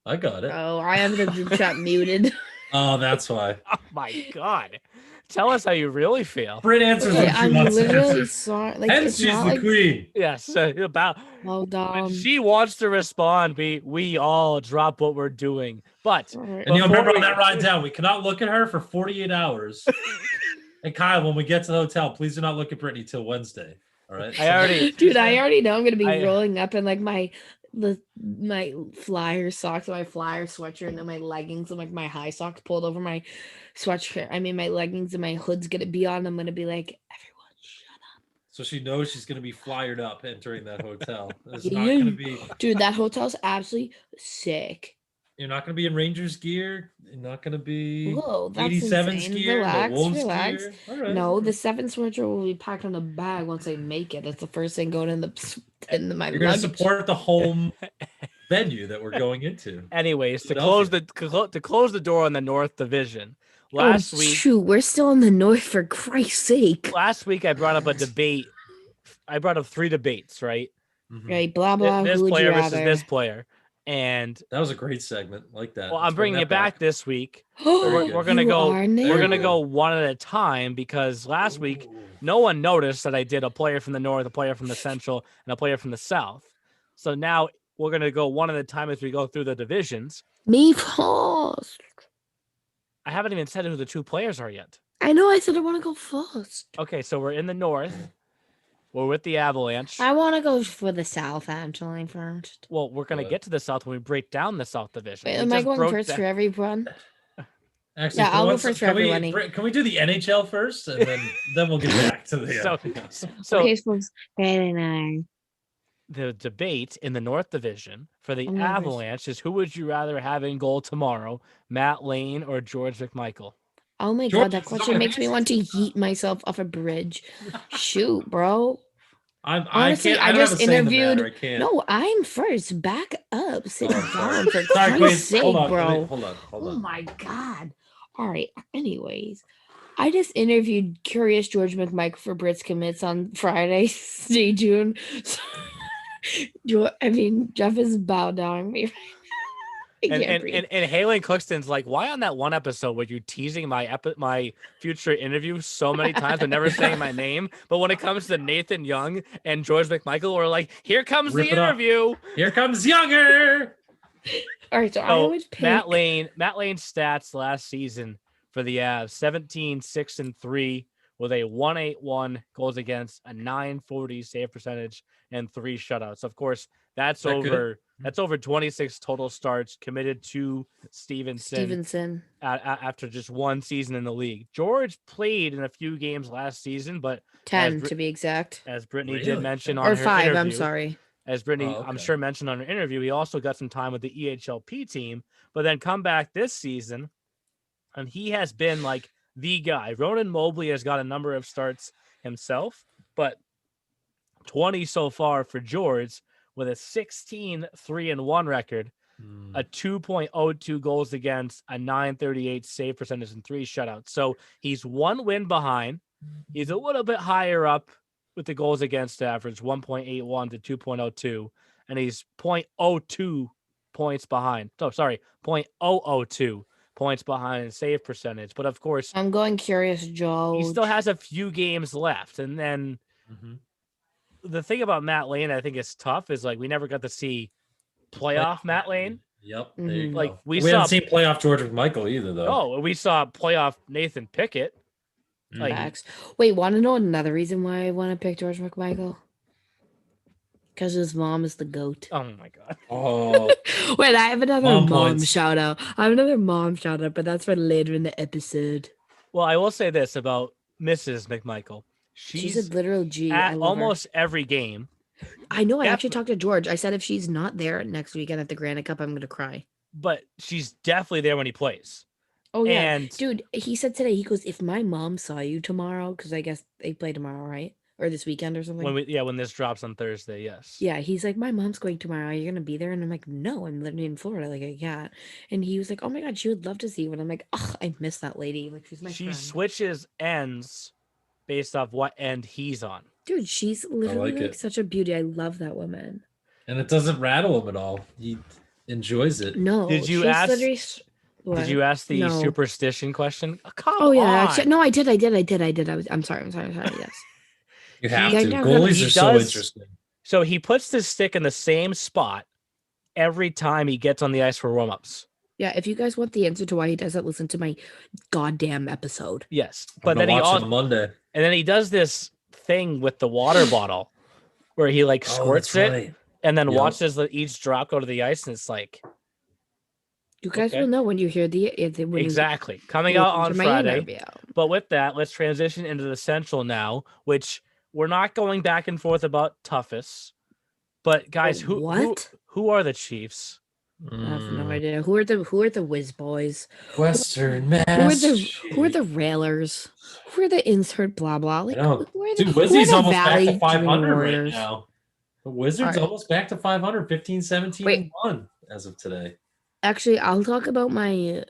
I got it. Oh, I have the group chat muted. Oh, that's why. Oh my God. Tell us how you really feel. Britt answers what she wants to answer. Sorry. Hence she's the queen. Yes. About when she wants to respond, we all drop what we're doing. But and you'll remember on that ride down, we cannot look at her for 48 hours. And Kyle, when we get to the hotel, please do not look at Brittany till Wednesday. All right. Dude, I already know I'm gonna be rolling up in like my flyer socks and my flyer sweatshirt and then my leggings and like my high socks pulled over my sweatshirt. I mean, my leggings and my hood's gonna be on. I'm gonna be like, everyone, shut up. So she knows she's gonna be flyered up entering that hotel. It's Yeah, not gonna be. Dude, that hotel's absolutely sick. You're not gonna be in Rangers gear. You're not gonna be. Whoa, that's 87's insane. gear. Relax, no Wolves relax. gear. All right. No, the 7 sweatshirt will be packed on a bag once I make it. That's the first thing going in my You're gonna luggage. support the home venue that we're going into. Anyways, to close the door on the North Division. Last week, shoot, we're still in the North for Christ's sake. Last week I brought up a debate. I brought up 3 debates, right? Right, blah blah. This who would player you versus rather? this player, and that was a great segment, like that. Well, I'm bringing it back this week. Very We're good. gonna You go. are We're gonna now? go one at a time because last week no one noticed that I did a player from the North, a player from the Central, and a player from the South. So now we're gonna go one at a time as we go through the divisions. Me first. I haven't even said who the 2 players are yet. I know. I said I want to go first. Okay, so we're in the North. We're with the Avalanche. I want to go for the South actually first. Well, we're gonna get to the South when we break down the South Division. Wait, We am I just going broke first that- for everyone? Actually, Yeah, I'll go first for everybody. Can we do the NHL first, and then we'll get back to the. So Okay, folks. Very nice. the debate in the North Division for the I'm nervous. Avalanche is who would you rather have in goal tomorrow, Matt Lane or George McMichael? Oh my George, god, that it's question not makes me easy. want to yeet myself off a bridge. Shoot, bro. I Honestly, can't. I I don't have just a say in the interviewed. matter. I can't. No, I'm first. Back up. Sit Oh, down sorry. for Sorry, Christ's sake, hold on, bro. Hold on. Oh my god. All right. Anyways, I just interviewed Curious George McMichael for Brits Commits on Friday. Stay tuned. I mean, Jeff is bowed down me. I can't breathe. And Haley Cookston's like, why on that one episode were you teasing my future interview so many times but never saying my name? But when it comes to Nathan Young and George McMichael, we're like, here comes Rip the it up. interview. Here comes Younger. All right, so I always pick Matt Lane's stats last season for the Avs: 17-6-3 with a 181 goals against, a 940 save percentage, and 3 shutouts. Of course, that's over 26 total starts committed to Stevenson after just one season in the league. George played in a few games last season, but 10 to be exact. as Brittany Really? did mention on Or her 5, interview, I'm sorry. as Brittany, Oh, okay. I'm sure, mentioned on her interview, he also got some time with the EHLP team, but then come back this season, and he has been like the guy. Ronan Mobley has got a number of starts himself, but 20 so far for George with a 16-3-1 record, a 2.02 goals against, a 938 save percentage, and 3 shutouts. So he's 1 win behind. He's a little bit higher up with the goals against average, 1.81 to 2.02, and he's 0.02 points behind. Oh, sorry, 0.002 points behind in save percentage. But of course, I'm going Curious George. he still has a few games left. And then the thing about Matt Lane, I think is tough, is like we never got to see playoff Matt Lane. Yep. Mhm. There you go. Like we haven't saw seen playoff George McMichael either, though. Oh, we saw playoff Nathan Pickett. Like Facts. Wait, want to know another reason why I want to pick George McMichael? Because his mom is the GOAT. oh my god. Oh, Wait, I have another Mom mom points. shout out. I have another mom shout out, but that's for later in the episode. Well, I will say this about Mrs. McMichael. She's a literal G. I at love almost every game. her. I know. I Def- actually talked to George. I said if she's not there next weekend at the Granite Cup, I'm gonna cry. But she's definitely there when he plays. Oh yeah, And dude. He said today. He goes, if my mom saw you tomorrow, because I guess they play tomorrow, right? Or this weekend or something. when this drops on Thursday, yes. Yeah, he's like, my mom's going tomorrow. Are you gonna be there? And I'm like, no, I'm living in Florida. Like, I can't. And he was like, oh my god, she would love to see you. And I'm like, ugh, I miss that lady. Like, she's my She friend. switches ends based off what end he's on. Dude, she's literally like like it. such a beauty. I love that woman. and it doesn't rattle him at all. He enjoys it. No, Did you she's ask- literally what? Did you ask the No. superstition question? Come Oh yeah, on. actually, no, I did. I'm sorry. Yes. You have He- to. Yeah, Goalies he are so does- interesting. So he puts the stick in the same spot every time he gets on the ice for warm-ups. Yeah, if you guys want the answer to why he does it, listen to my goddamn episode. Yes. But But then he watch it also on Monday. and then he does this thing with the water bottle where he like squirts it and then watches each drop go to the ice, and it's like. You guys will know when you hear exactly coming out on Friday. But with that, let's transition into the Central now, which we're not going back and forth about toughest. But guys, who are the Chiefs? I have no idea. Who are the Whiz Boys? Western Mass. Who are the Railers? Who are the insert blah blah? Like, Wizzy's almost back to 500 right now. The Wizards almost back to 500, 15, 17, 1 as of today. Actually, I'll talk about my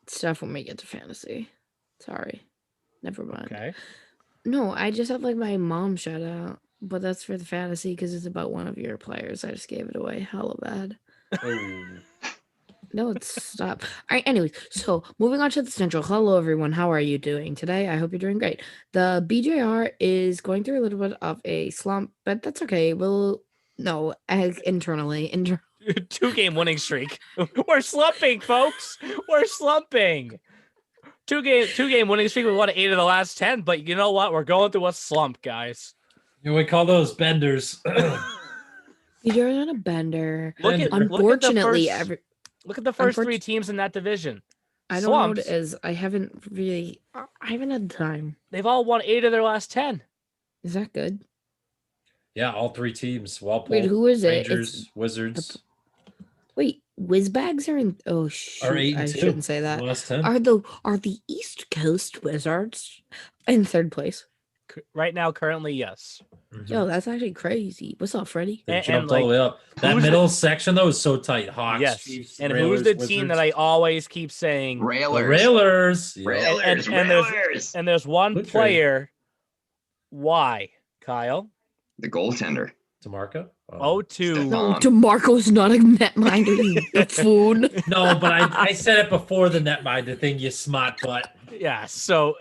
stuff when we get to fantasy. Sorry. Never mind. Okay. No, I just have like my mom shout out, but that's for the fantasy because it's about one of your players. I just gave it away. Hella bad. Oh. No, stop. All right, anyways, so moving on to the Central. Hello, everyone. How are you doing today? I hope you're doing great. The BJR is going through a little bit of a slump, but that's okay. Internally. 2-game winning streak. We're slumping, folks. We're slumping. 2-game winning streak. We won 8 of the last 10, but you know what? We're going through a slump, guys. We call those benders. You're not a bender. Unfortunately, look at the first 3 teams in that division. I don't know what it is. I haven't had time. They've all won 8 of their last 10. Is that good? Yeah, all 3 teams. Walpole, wait, who is Rangers, it? Wizards. Wait, Whizbags are in. Oh shoot! I shouldn't say that. Are the East Coast Wizards in 3rd place? Right now, currently, yes. Mm-hmm. Yo, that's actually crazy. What's up, Freddie? They jumped all the way up. That middle section though is so tight. Hawks, yes. Chiefs, and Railers, who's the Wizards? team that I always keep saying? Railers. And there's one player. Why, Kyle? The goaltender. DeMarco? Oh, 2. No, DeMarco's not a netminder, you buffoon. No, but I said it before the netminder thing, you smart butt. Yeah, so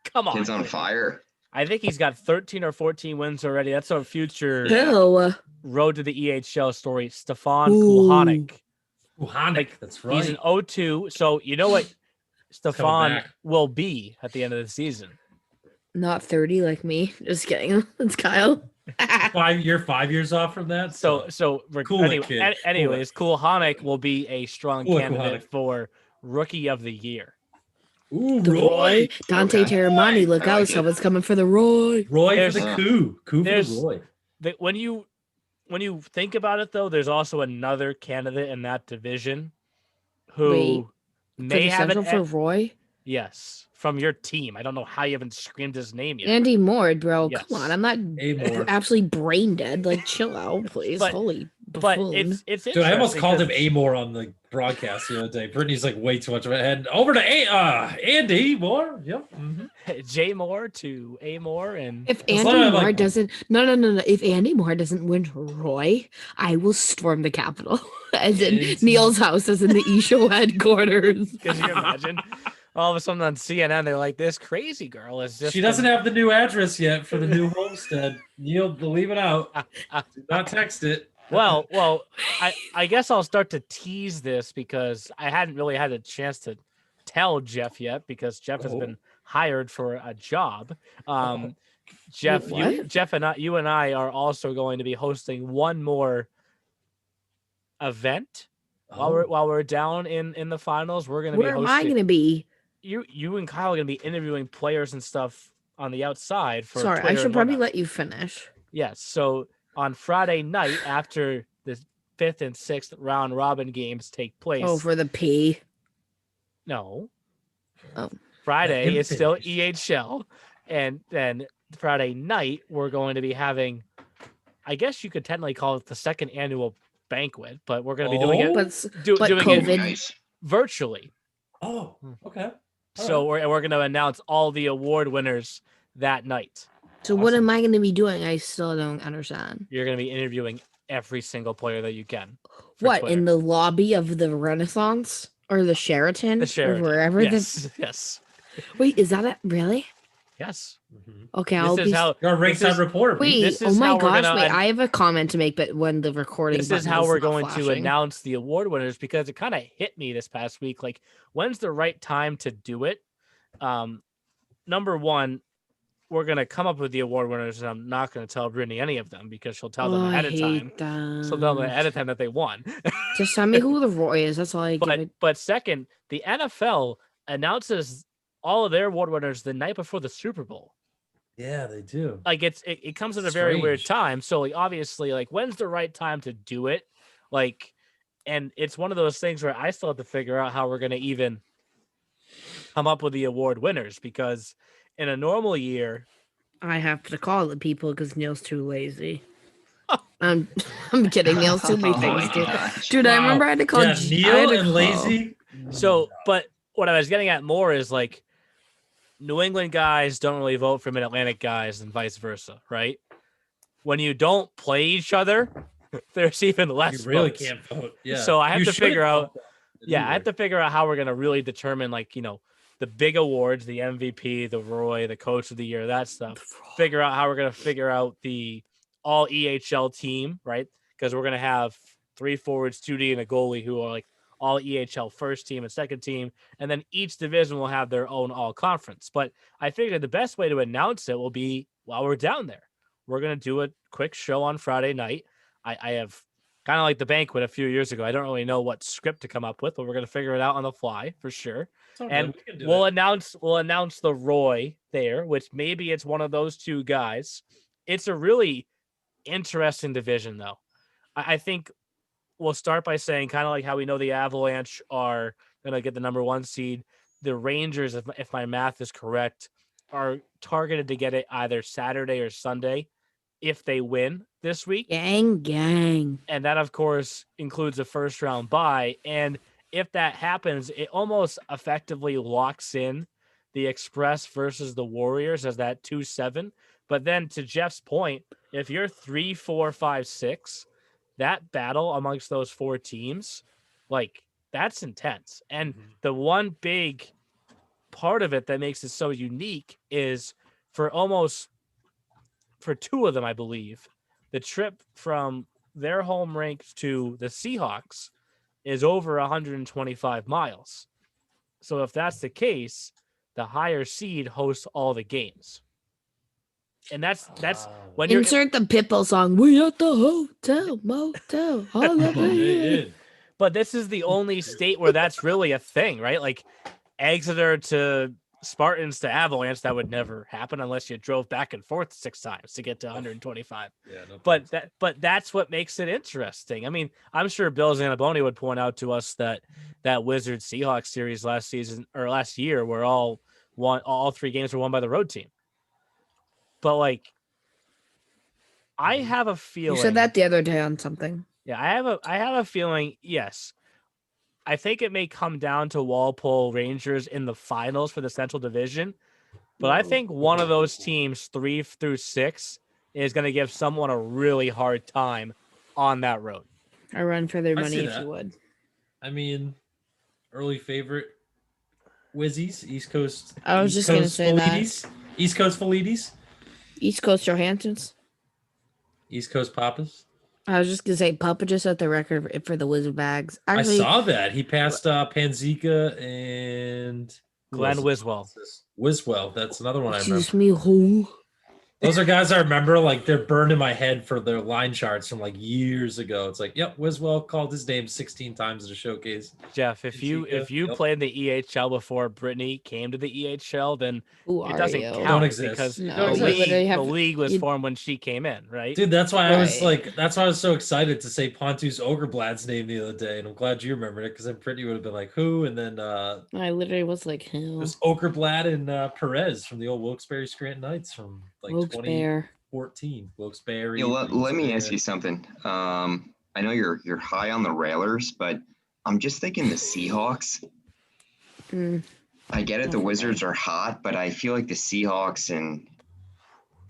come on. Kid's on fire. I think he's got 13 or 14 wins already. That's our future road to the EHL story. Stefan Kulhanek. Kulhanek, that's right. He's an 0-2. So you know what Stefan will be at the end of the season? Not 30 like me. Just kidding. It's Kyle. You're 5 years off from that. So cool. Anyways, Kulhanek will be a strong candidate for Rookie of the Year. Ooh, Roy. Dante Terramani, look out. Someone's coming for the Roy. Roy for the coup. Coup for Roy. When you think about it, though, there's also another candidate in that division who may have it for Roy. Yes, from your team. I don't know how you haven't screamed his name yet. Andy Moore, bro. Yes. Come on, I'm not absolutely brain dead. Like, chill out, please. Holy buffoon. But it's dude, I almost called him Amore on the broadcast the other day. Brittany's like way too much of a head. Over to Andy Moore. Yep. Mm-hmm. J Moore to A Moore, and if Andy Moore doesn't If Andy Moore doesn't win Roy, I will storm the Capitol. As in Neil's house, as in the E-Show headquarters. Could you imagine? All of a sudden on CNN, they're like, "This crazy girl is just." She doesn't have the new address yet for the new homestead. Neil, leave it out. Do not text it. Well, I guess I'll start to tease this because I hadn't really had a chance to tell Jeff yet because Jeff has been hired for a job. Jeff, you and I are also going to be hosting one more event while we're down in the finals. We're going to be hosting. Where am I going to be? You and Kyle are going to be interviewing players and stuff on the outside. Sorry, I should probably let you finish. Yes. So on Friday night, after the 5th and 6th round robin games take place. Oh, for the P. No. Oh. Friday is still EHL. And then Friday night, we're going to be having, I guess you could technically call it the 2nd annual banquet, but we're going to be doing it, doing it virtually. Oh, okay. So we're going to announce all the award winners that night. So what am I going to be doing? I still don't understand. You're going to be interviewing every single player that you can. What, Twitter. in the lobby of the Renaissance or the Sheraton? Or wherever. Yes. Wait, is that it? Really? Yes. Mm-hmm. Okay, you're a ringside reporter. Wait, oh my gosh, I have a comment to make, but when the recording This is how we're going to announce the award winners because it kind of hit me this past week. Like, when's the right time to do it? Number one, we're going to come up with the award winners, and I'm not going to tell Brittany any of them because she'll tell them ahead of time. So they'll know ahead of time that they won. Just tell me who the Roy is. That's all I give it. But second, the NFL announces all of their award winners the night before the Super Bowl. Yeah, they do. Like it comes at a very weird time. So like obviously, like when's the right time to do it? Like, and it's one of those things where I still have to figure out how we're going to even come up with the award winners, because in a normal year, I have to call the people because Neil's too lazy. I'm kidding. Neil's too many things, dude. Wow. I remember I had to call Neil and lazy. So, but what I was getting at more is like New England guys don't really vote for Mid-Atlantic guys and vice versa, right? When you don't play each other, there's even less. You really votes. can't vote. Yeah. So I have to figure out. Yeah, I have to figure out how we're gonna really determine, like, you know, the big awards, the MVP, the Roy, the Coach of the Year, that stuff. Figure out how we're gonna figure out the all EHL team, right? Because we're gonna have 3 forwards, 2D, and a goalie who are like all EHL first team and second team, and then each division will have their own all conference. But I figured the best way to announce it will be while we're down there. We're gonna do a quick show on Friday night. I have kind of like the banquet a few years ago. I don't really know what script to come up with, but we're gonna figure it out on the fly for sure. And we'll announce the Roy there, which maybe it's one of those two guys. It's a really interesting division, though. I think we'll start by saying, kind of like how we know the Avalanche are going to get the number 1 seed. The Rangers, if my math is correct, are targeted to get it either Saturday or Sunday if they win this week. Gang. And that, of course, includes a first round bye. And if that happens, it almost effectively locks in the Express versus the Warriors as that 2-7. But then to Jeff's point, if you're 3, 4, 5, 6, that battle amongst those 4 teams, like, that's intense. And the one big part of it that makes it so unique is for 2 of them, I believe, the trip from their home rink to the Seahawks is over 125 miles. So if that's the case, the higher seed hosts all the games. And that's when you insert the Pitbull song. We at the hotel motel. But this is the only state where that's really a thing, right? Like Exeter to Spartans to Avalanche, that would never happen unless you drove back and forth 6 times to get to 125. Yeah, no but that's what makes it interesting. I mean, I'm sure Bill Zanaboni would point out to us that Wizards Seahawks series last year where all 3 games were won by the road team. But like, I have a feeling. You said that the other day on something. Yeah, I have a feeling. Yes, I think it may come down to Walpole Rangers in the finals for the Central Division, but I think one of those teams, 3 through 6, is going to give someone a really hard time on that road. I run for their money if you would. I mean, early favorite, Wizzies, East Coast. I was just going to say that. East Coast Philides. East Coast Johanssons. East Coast Papas. I was just going to say Papa just set the record for the Wizard bags. Actually, I saw that. He passed Panzika and Glenn Wiswell. Wiswell. That's another one I remember. Excuse me, who? Those are guys I remember, like, they're burned in my head for their line charts from like years ago. It's like, yep, Wiswell called his name 16 times at a showcase. Jeff, if you played the EHL before Brittany came to the EHL, then it doesn't count. Don't exist. Because the league was formed when she came in, right? Dude, that's why I was so excited to say Pontus Ogerblad's name the other day, and I'm glad you remembered it because then Brittany would have been like, who? And then I literally was like, who? It was Ogerblad and Perez from the old Wilkes-Barre Scranton Knights from like 2014. Wilkes-Barre. Let me ask you something. I know you're high on the Railers, but I'm just thinking the Seahawks. I get it, the Wizards are hot, but I feel like the Seahawks and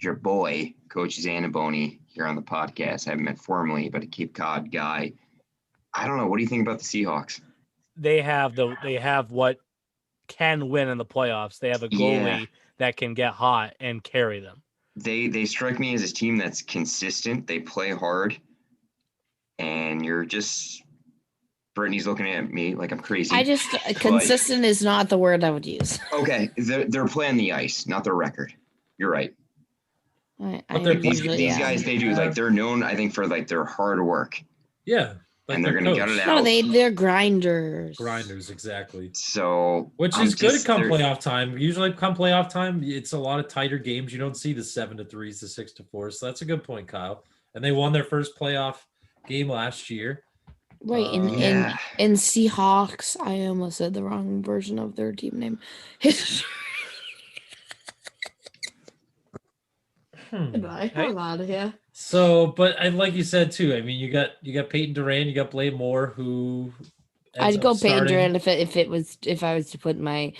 your boy, Coach Zanaboni, here on the podcast, I haven't met formally, but a Cape Cod guy. I don't know. What do you think about the Seahawks? They have what can win in the playoffs. They have a goalie that can get hot and carry them. They strike me as a team that's consistent. They play hard, and Brittany's looking at me like I'm crazy. Consistent is not the word I would use. Okay, they're playing the ice, not their record. You're right. These guys, they do like they're known, I think, for like their hard work. Yeah. Like and they're going to gut it out. No, they're grinders. Grinders, exactly. So, which is good come playoff time. Usually, come playoff time, it's a lot of tighter games. You don't see the 7-3s, the 6-4s. So that's a good point, Kyle. And they won their first playoff game last year. Right. In Seahawks, I almost said the wrong version of their team name. Goodbye. I'm out of here. So, but like you said too, I mean, you got Peyton Durant, you got Blair Moore, who I'd go Peyton Durant if I was to put my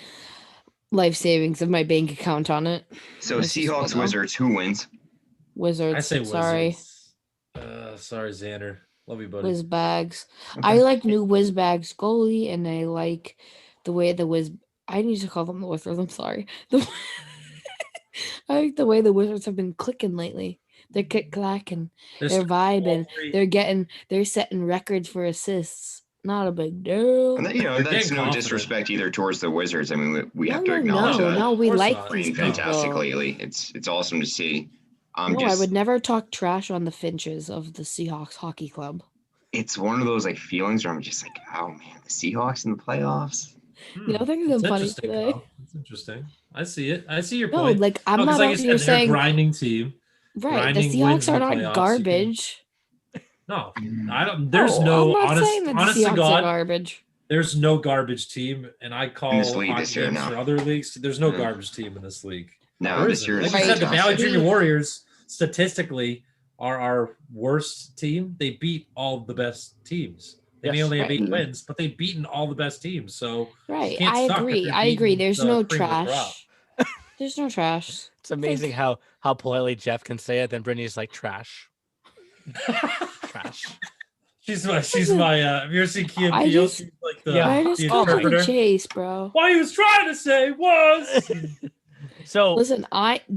life savings of my bank account on it. So Seahawks, Wizards, who wins? Wizards. I say sorry. Wizards. Sorry, Xander. Love you, buddy. Whizbags. Okay. I like new Whizbags goalie, and I like the way I need to call them the Wizards. I'm sorry. I like the way the Wizards have been clicking lately. They're clacking, they're vibing, they're setting records for assists. Not a big deal. And that's no disrespect either towards the Wizards. I mean, we have to acknowledge that. No, we like these people. Fantastic lately. It's awesome to see. I would never talk trash on the Finches of the Seahawks Hockey Club. It's one of those like feelings where I'm just like, oh man, the Seahawks in the playoffs. They're funny today. It's interesting. I see it. I see your point. No, like I'm not like you're saying grinding team. Right, the Seahawks are not garbage. No, I don't. There's no honest to God garbage. There's no garbage team, and I call this league this year now. For other leagues. There's no garbage team in this league. No, this year. Like I said, the Valley Junior Warriors statistically are our worst team. They beat all the best teams. They may only have 8 wins, but they've beaten all the best teams. So I agree. There's no trash. There's no trash. It's amazing how politely Jeff can say it. Then Brittany's like trash. Trash. She's my. Have you ever seen Key and Peele? She's like I just got to the chase, bro. What he was trying to say was. So listen,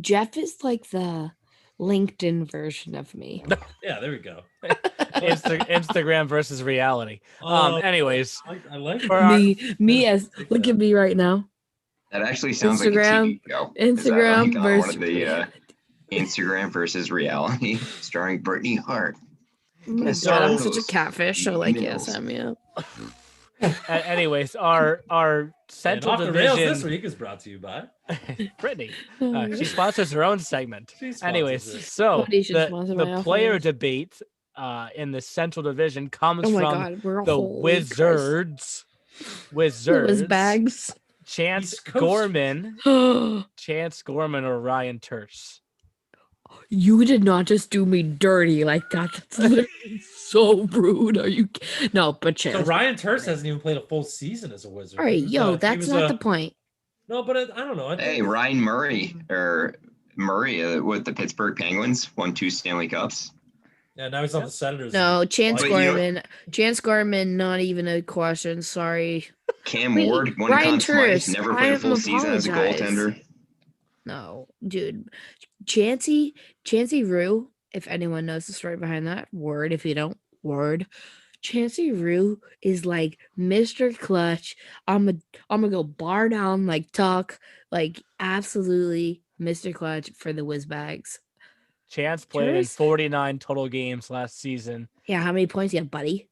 Jeff is like the LinkedIn version of me. Yeah, there we go. Instagram versus reality. Anyways, I like me as look at me right now. That actually sounds Instagram, like a TV show. Instagram versus the Instagram versus reality, starring Brittany Hart. Oh my God, I'm such a catfish. So like, sign me up. Anyways, our central division the rails this week is brought to you by Brittany. She sponsors her own segment. Anyways, so the player debate in the central division comes from the Wizards. Whizbags. Chance Gorman or Ryan Terse. You did not just do me dirty like that. That's literally so rude. Are you? No, but Chance. So Ryan Terse hasn't even played a full season as a Wizard. All right, that's not the point. No, but I don't know. Hey, Ryan Murray with the Pittsburgh Penguins won 2 Stanley Cups. Yeah, now he's on the Senators. No, Chance Gorman. Chance Gorman, not even a question. Sorry. Cam Ward, one Conn Smythe, never played a full season as a goaltender. No, dude. Chancey Rue, if anyone knows the story behind that, word. If you don't, word. Chancey Rue is like Mr. Clutch. I'm gonna go bar down, like talk, like absolutely Mr. Clutch for the Whizbags. Chance played in 49 total games last season. Yeah, how many points you have, buddy?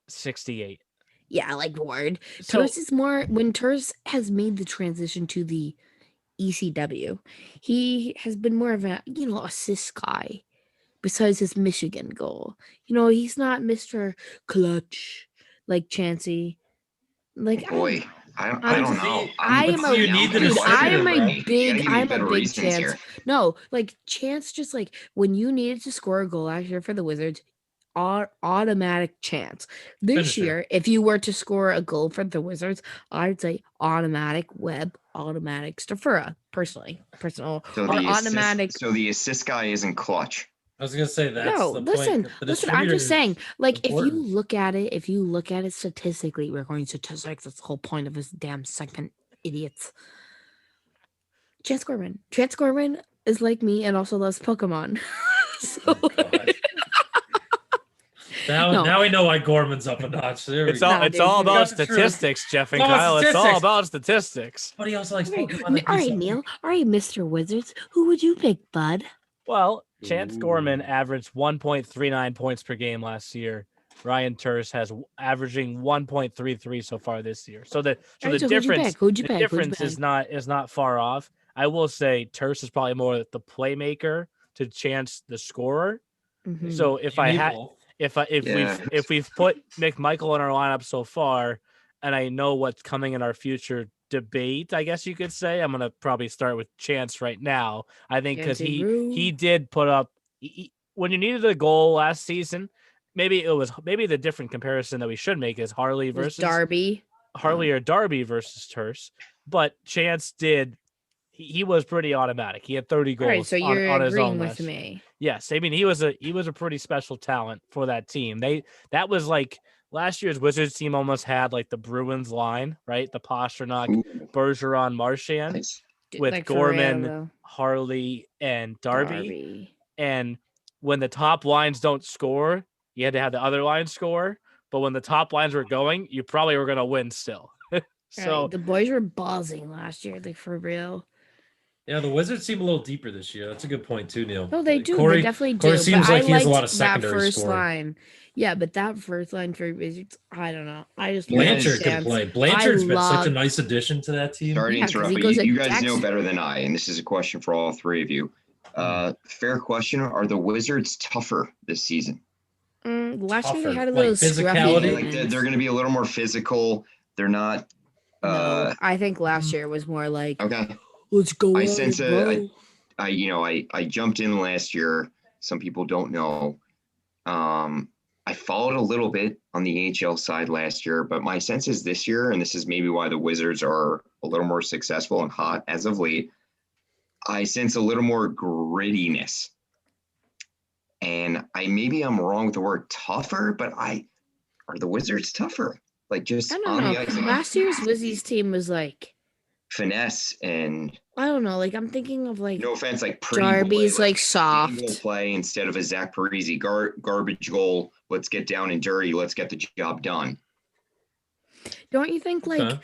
68. Yeah, like word. Terse is more when Terse has made the transition to the ECW. He has been more of a assist guy. Besides his Michigan goal, he's not Mr. Clutch like Chancey. Like boy, I don't know. I'm a big Chance. Here. No, like Chance, just like when you needed to score a goal out here for the Wizards, automatic Chance. This year, if you were to score a goal for the Wizards, I'd say automatic Webb, automatic Stafura, personal. So the assist guy isn't Clutch. I was gonna say that. No, listen. I'm just saying, like, if you look at it statistically, we're going to statistics. That's the whole point of this damn segment, idiots. Chance Gorman is like me and also loves Pokemon. So, Now we know why Gorman's up a notch. It's all about statistics, Jeff and Kyle. It's all about statistics. But he also likes Pokemon. All right, Neil. All right, Mr. Wizards. Who would you pick, bud? Well, Chance Gorman averaged 1.39 points per game last year. Ryan Terse has averaging 1.33 so far this year. So the difference is not far off. I will say Terse is probably more the playmaker to Chance the scorer. Mm-hmm. So if we've put McMichael in our lineup so far, and I know what's coming in our future debate, I guess you could say, I'm gonna probably start with Chance right now. I think because he did put up when you needed a goal last season. Maybe the different comparison that we should make is Harley versus Darby versus Terse, but Chance did. He was pretty automatic. He had 30 goals. All right, so you're on his agreeing own with me. Yes, I mean he was a pretty special talent for that team. That was like last year's Wizards team almost had like the Bruins line, right? The Pasternak, Bergeron, Marchand with like Gorman, Harley, and Darby. And when the top lines don't score, you had to have the other line score. But when the top lines were going, you probably were going to win still. So right. The boys were buzzing last year, like for real. Yeah, the Wizards seem a little deeper this year. That's a good point too, Neil. No, they do. They definitely do. Corey seems like he has a lot of secondary that first scoring. line. Yeah, but that first line for Wizards, I don't know. I just Blanchard can play. Blanchard's been such a nice addition to that team. Sorry to interrupt, but you guys know better than I, and this is a question for all three of you. Fair question: are the Wizards tougher this season? Last year they had a little physicality. Like they're going to be a little more physical. They're not. No, I think last year was more like okay. Let's go. I sense I jumped in last year. Some people don't know. I followed a little bit on the AHL side last year, but my sense is this year, and this is maybe why the Wizards are a little more successful and hot as of late. I sense a little more grittiness. And I'm wrong with the word tougher, but are the Wizards tougher? Like just I don't know. Last year's Wizards team was like finesse and I don't know. Like I'm thinking of like no offense, like pretty Darby's like soft play instead of a Zach Parise garbage goal. Let's get down and dirty. Let's get the job done. Don't you think like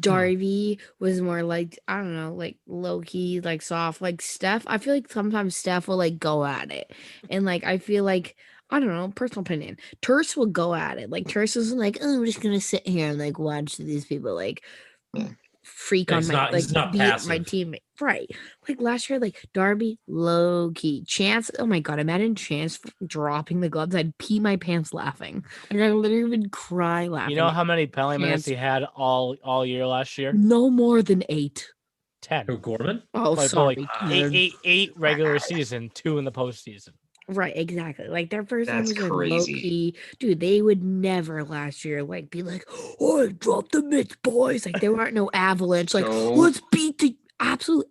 Darby was more like, I don't know, like low key, like soft, like Steph? I feel like sometimes Steph will like go at it. And like I feel like, I don't know, personal opinion, Terse will go at it. Like Terse isn't like, oh, I'm just gonna sit here and like watch these people like freak on my my teammate. Right. Like last year, like Darby, low key. Chance, oh my god, imagine Chance dropping the gloves. I'd pee my pants laughing. Like I literally would cry laughing. You know how many penalty minutes he had all year last year? No more than 8. 10. Who, Gorman? Oh, sorry. Like eight regular season, 2 in the postseason. Right, exactly. Like their first time was like crazy. Low key. Dude, they would never last year like be like, oh, drop the mitts, boys. Like there weren't no Avalanche. Like, let's beat the absolute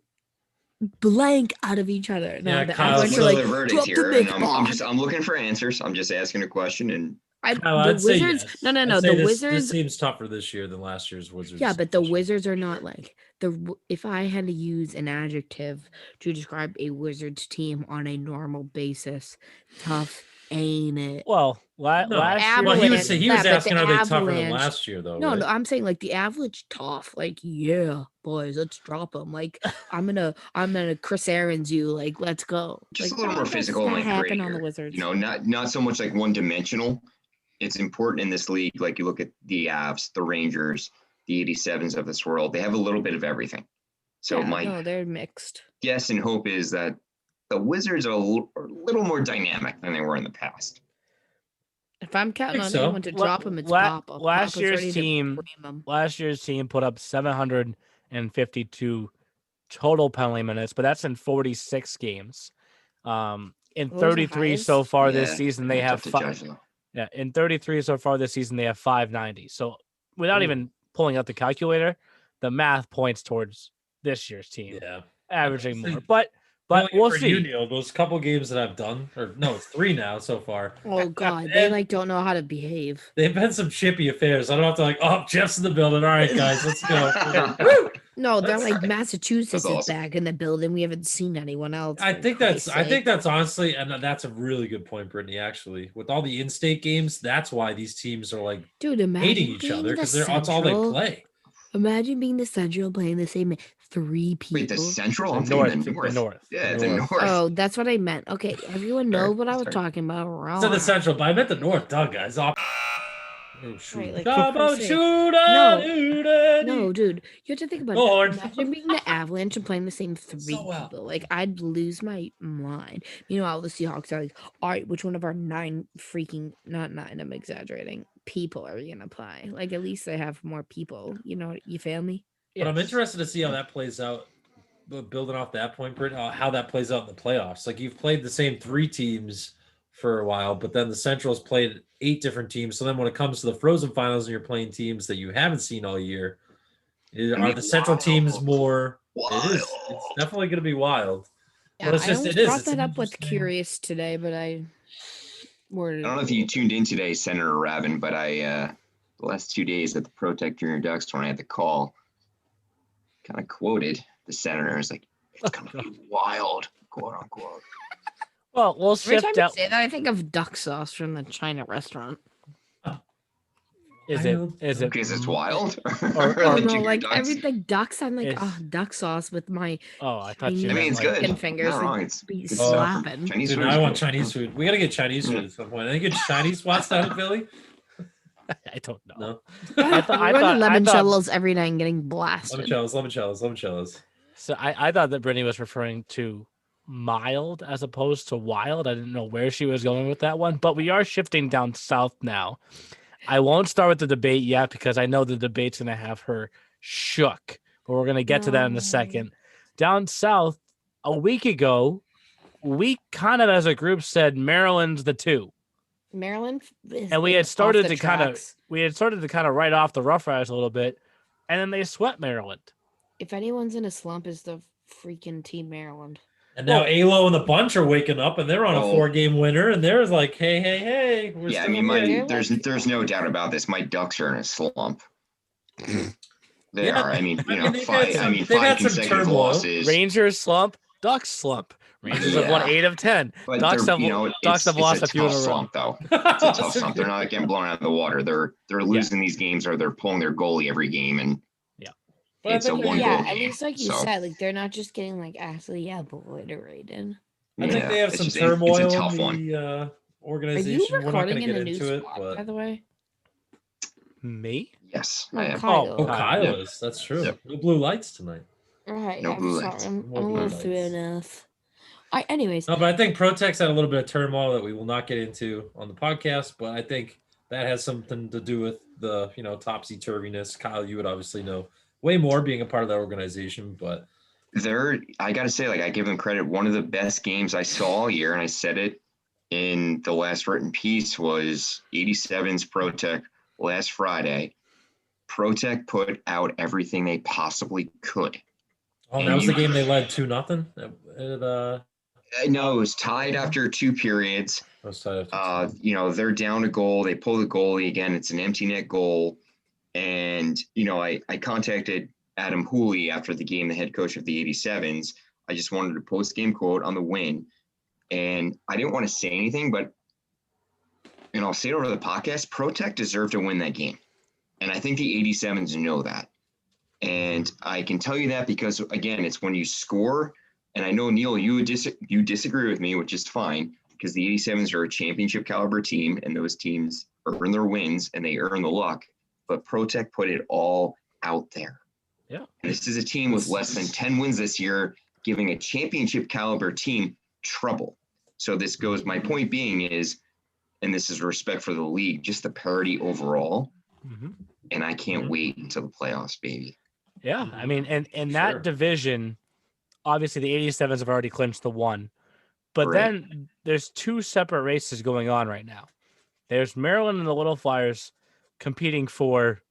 blank out of each other. No, the Avalanche are like, drop the mitts, I'm looking for answers. I'm just asking a question and the Wizards. Yes. No. The Wizards. This seems tougher this year than last year's Wizards. Yeah, but the Wizards are not like if I had to use an adjective to describe a Wizards team on a normal basis, tough, ain't it? Well, last year, well, he was asking, are they tougher than last year though? No, right? no, I'm saying like the Avalanche tough. Like, yeah, boys, let's drop them. Like, I'm gonna Chris Aaron's you. Like, let's go. Just like, a little more physical and like happen grittier. On the Wizards. You know, not so much like one dimensional. It's important in this league. Like you look at the Avs, the Rangers, the 87s of this world. They have a little bit of everything. So they're mixed. Guess and hope is that the Wizards are a little more dynamic than they were in the past. If I'm counting on anyone to drop them, it's Papa. Last year's team put up 752 total penalty minutes, but that's in 46 games. In 33 so far this season, they have in 33 so far this season, they have 590. So without even pulling out the calculator, the math points towards this year's team averaging more. But we'll see. You, Neil, those couple games that I've done, it's 3 now so far. Oh God, they like don't know how to behave. They've been some chippy affairs. I don't have to Jeff's in the building. All right, guys, let's go. No, they're like Massachusetts That's is awesome. back in the building. We haven't seen anyone else. I think that's honestly, and that's a really good point, Brittany. Actually, with all the in-state games, that's why these teams are like hating each other because that's all they play. Imagine being the Central playing the same 3 people. Wait, the Central? The North. Yeah, the North. Oh, that's what I meant. Okay, everyone knows what I was talking about. It's in the Central, but I meant the North. Doug, guys. Oh, shoot. Right, like, No, dude. You have to think about it. Imagine being the Avalanche and playing the same 3 people. Like, I'd lose my mind. Meanwhile, the Seahawks are like, all right, which one of our 9 freaking, not 9, I'm exaggerating, people are we going to play? Like, at least they have more people. You know, you feel me? But I'm interested to see how that plays out. But building off that point, Britt, how that plays out in the playoffs. Like, you've played the same 3 teams for a while, but then the Central's played 8 different teams. So then when it comes to the Frozen Finals and you're playing teams that you haven't seen all year, are the Central teams more It's definitely going to be wild. Yeah, but I brought that up with Curious today, but I don't know if you tuned in today, Senator Ravin, but the last 2 days at the Protect Junior Ducks when I had the call, kind of quoted the senator as like, it's going to be wild, quote unquote. Well, we'll shift out. Say that, I think of duck sauce from the China restaurant. Is it because it's wild? or no, like ducks? Everything ducks. I'm like, duck sauce with my. Oh, I thought you. I mean, it's like, good. Fingers it's slapping. Dude, I want Chinese food. We gotta get Chinese food at some point. Any good Chinese spots down in Philly? I don't know. No. I thought limoncellos every night and getting blasted. Limoncellos. So I thought that Brittany was referring to mild as opposed to wild. I didn't know where she was going with that one, but we are shifting down south now. I won't start with the debate yet because I know the debate's going to have her shook, but we're going to get to that in a second. Down south, a week ago, we kind of as a group said Maryland's the 2. Maryland, and we had started to kind of write off the Rough Riders a little bit, and then they swept Maryland. If anyone's in a slump, is the freaking Team Maryland. And now Alo and the bunch are waking up, and they're on a 4-game winner, and they're like, hey. Yeah, I mean, there's no doubt about this. My Ducks are in a slump. They are. I mean, five consecutive losses. Rangers slump, Ducks slump. Rangers have won 8 of 10. But Ducks have lost a few in a row. Slump, though. It's a tough slump. They're not getting blown out of the water. They're losing these games, or they're pulling their goalie every game, and it's a 1-goal game. Yeah, at least like you said, like they're not just getting like absolutely obliterated. I think they have some turmoil in the organization. We're not going to get into it, but by the way. Me? Yes, I am. Kyle is. That's true. Yep. No blue lights tonight. Right. No blue lights. I'm a little thrown off. Anyways. No, but I think Protect's had a little bit of turmoil that we will not get into on the podcast, but I think that has something to do with the, topsy-turviness. Kyle, you would obviously know way more being a part of that organization, but I got to say, I give them credit. One of the best games I saw all year, and I said it in the last written piece, was 87's Protect last Friday. Protect put out everything they possibly could. Oh, and that was the game they led 2-0? No, it was tied after 2 periods. They're down a goal. They pull the goalie again. It's an empty net goal. And, I contacted Adam Hooley after the game, the head coach of the 87s. I just wanted a post-game quote on the win. And I didn't want to say anything, but, I'll say it over the podcast, Protect deserved to win that game. And I think the 87s know that. And I can tell you that because, again, it's when you score. And I know, Neil, you disagree with me, which is fine, because the 87s are a championship caliber team, and those teams earn their wins and they earn the luck. But Protect put it all out there. Yeah. And this is a team with less than 10 wins this year, giving a championship caliber team trouble. So this goes, my point being is, and this is respect for the league, just the parity overall. Mm-hmm. And I can't wait until the playoffs, baby. Yeah. I mean, and that division, obviously the 87s have already clinched the 1, but then there's 2 separate races going on right now. There's Maryland and the Little Flyers competing for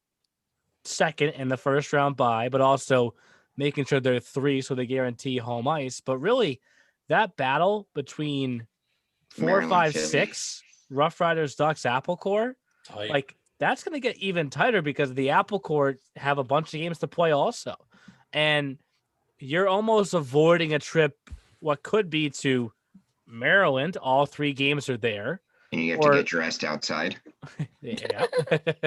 second in the first round bye, but also making sure they're 3 so they guarantee home ice. But really, that battle between 4, 5, 6, Rough Riders, Ducks, Apple Core, that's going to get even tighter because the Apple Core have a bunch of games to play also. and you're almost avoiding a trip, what could be to Maryland. All 3 games are there. And you have to get dressed outside. Yeah,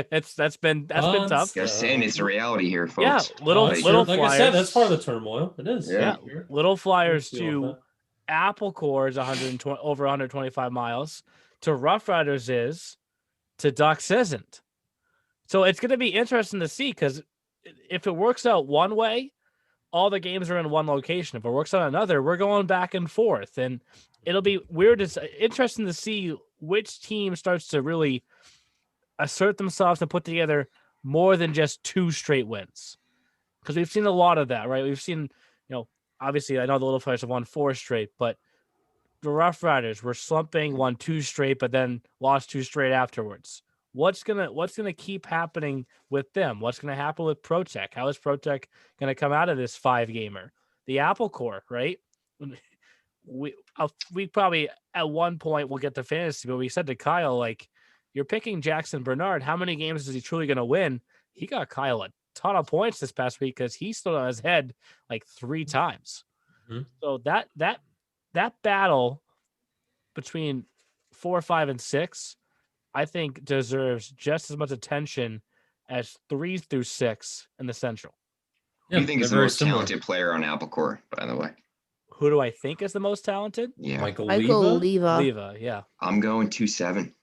that's been tough. Just saying, it's a reality here, folks. Yeah, little like Flyers. I said, that's part of the turmoil. It is. Yeah, little Flyers to Apple Corps is over 125 miles. To Rough Riders is, to Ducks isn't. So it's going to be interesting to see, because if it works out one way, all the games are in one location. If it works out another, we're going back and forth, and it'll be weird. It's interesting to see which team starts to really assert themselves and put together more than just 2 straight wins. Because we've seen a lot of that, right? We've seen, obviously I know the Little Flyers have won 4 straight, but the Rough Riders were slumping, won 2 straight, but then lost 2 straight afterwards. What's gonna keep happening with them? What's gonna happen with ProTech? How is ProTech gonna come out of this 5-gamer? The Apple Corps, right? We probably at one point will get to fantasy, but we said to Kyle, like, you're picking Jackson Bernard. How many games is he truly going to win? He got Kyle a ton of points this past week because he stood on his head like 3 times. Mm-hmm. So that battle between 4, 5, and 6, I think deserves just as much attention as 3 through 6 in the Central. Who do you think is the most talented player on Apple Corps, by the way? Who do I think is the most talented? Yeah. Michael Leva. Leva, yeah. I'm going 2-7.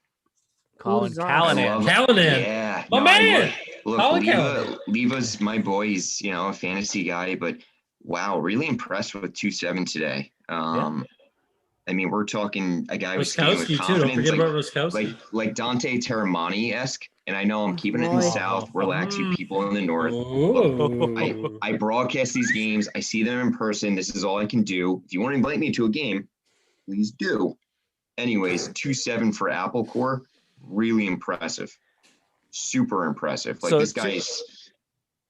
Colin Callanan. Yeah. My man. Look, Leva's my boy. He's, a fantasy guy, but wow, really impressed with 2-7 today. I mean, we're talking a guy with confidence. Too. Don't forget about Roskowski. Like Dante Terramani-esque. And I know I'm keeping it in the South. Relax, you people in the North. Look, I broadcast these games. I see them in person. This is all I can do. If you want to invite me to a game, please do. Anyways, 2-7 for Apple Corps. Really impressive. Super impressive. Like, so this guy's...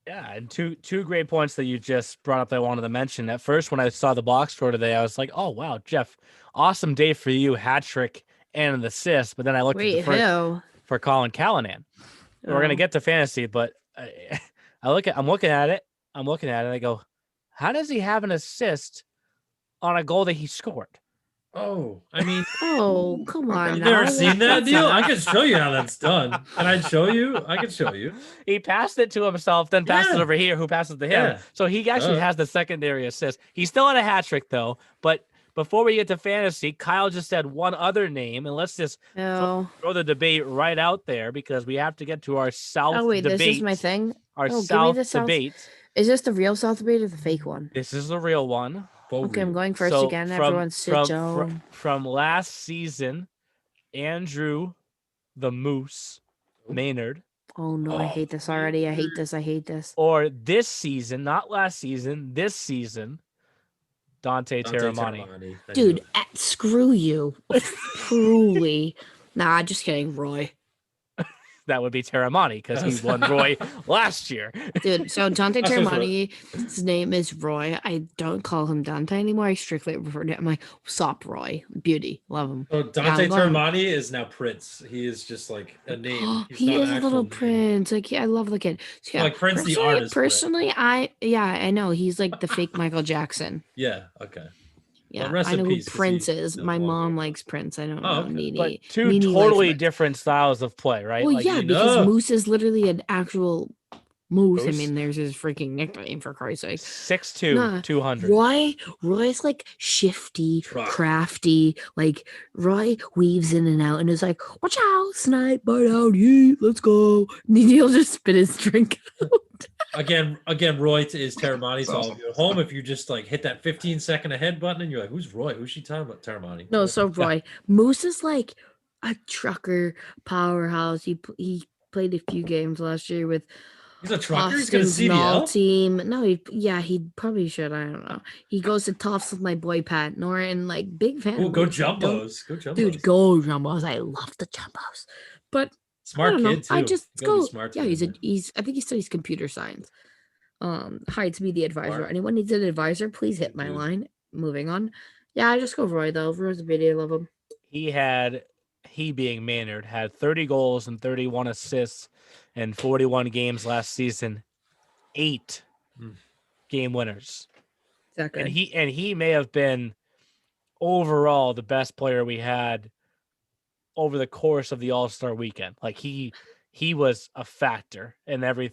Yeah, and two great points that you just brought up that I wanted to mention. At first, when I saw the box score today, I was like, oh, wow, Jeff, awesome day for you, hat trick and an assist. But then I looked at the first for Colin Callanan. We're going to get to fantasy, but I'm looking at it. And I go, how does he have an assist on a goal that he scored? Oh, I mean, come on! You've never seen that deal? I can show you how that's done. Can I show you? I can show you. He passed it to himself, then passed it over here. Who passes it to him? Yeah. So he actually has the secondary assist. He's still on a hat trick though. But before we get to fantasy, Kyle just said one other name, and let's just throw the debate right out there because we have to get to our South. Oh wait, debate. This is my thing. Our South debate. Is this the real South debate or the fake one? This is the real one. Okay, I'm going first again. Everyone sit down. From last season, Andrew the Moose Maynard. Oh, no, I hate this already. I hate this. Or this season, not last season, this season, Dante Terramani. Dude, screw you. Truly. Nah, just kidding, Roy. That would be Terramani because he won Roy last year. Dude, so Dante Terramani, his name is Roy. I don't call him Dante anymore. I strictly refer to him like, "Sup, Roy? Beauty. Love him." So Dante Terramani is now Prince. He is just like a name. He is a little name. Prince. Like, I love the kid. So, like Prince the artist. Personally, I know. He's like the fake Michael Jackson. Yeah, okay. Yeah, I know who Prince is. My mom likes Prince. I don't know. Okay. But two totally different styles of play, right? Well, because Moose is literally an actual moose. I mean, there's his freaking nickname, for Christ's sake. 6'2", 200. Roy's like shifty, crafty. Like, Roy weaves in and out and is like, watch out, snipe, bite out, eat, let's go. And he'll just spit his drink out. Again, Roy is Terramani. So if you're at home, if you just like hit that 15-second ahead button and you're like, who's Roy? Who's she talking about? Terramani. No, so Roy. Moose is like a trucker powerhouse. He played a few games last year with He's a trucker? He's got a CDL? Team. No, he probably should. I don't know. He goes to Tufts with my boy Pat Norton. Like, big fan. Oh, go Jumbos. Go Jumbos. Dude, go Jumbos. I love the Jumbos. But smart kid too. I just go. Smart yeah, I think he studies computer science. Hired to be the advisor. Smart. Anyone needs an advisor, please hit my line. Moving on. Yeah, I just go Roy though. Roy's a video. I love him. He being Maynard had 30 goals and 31 assists in 41 games last season. 8 game winners. Exactly. And he may have been overall the best player we had over the course of the All-Star weekend. Like he was a factor in every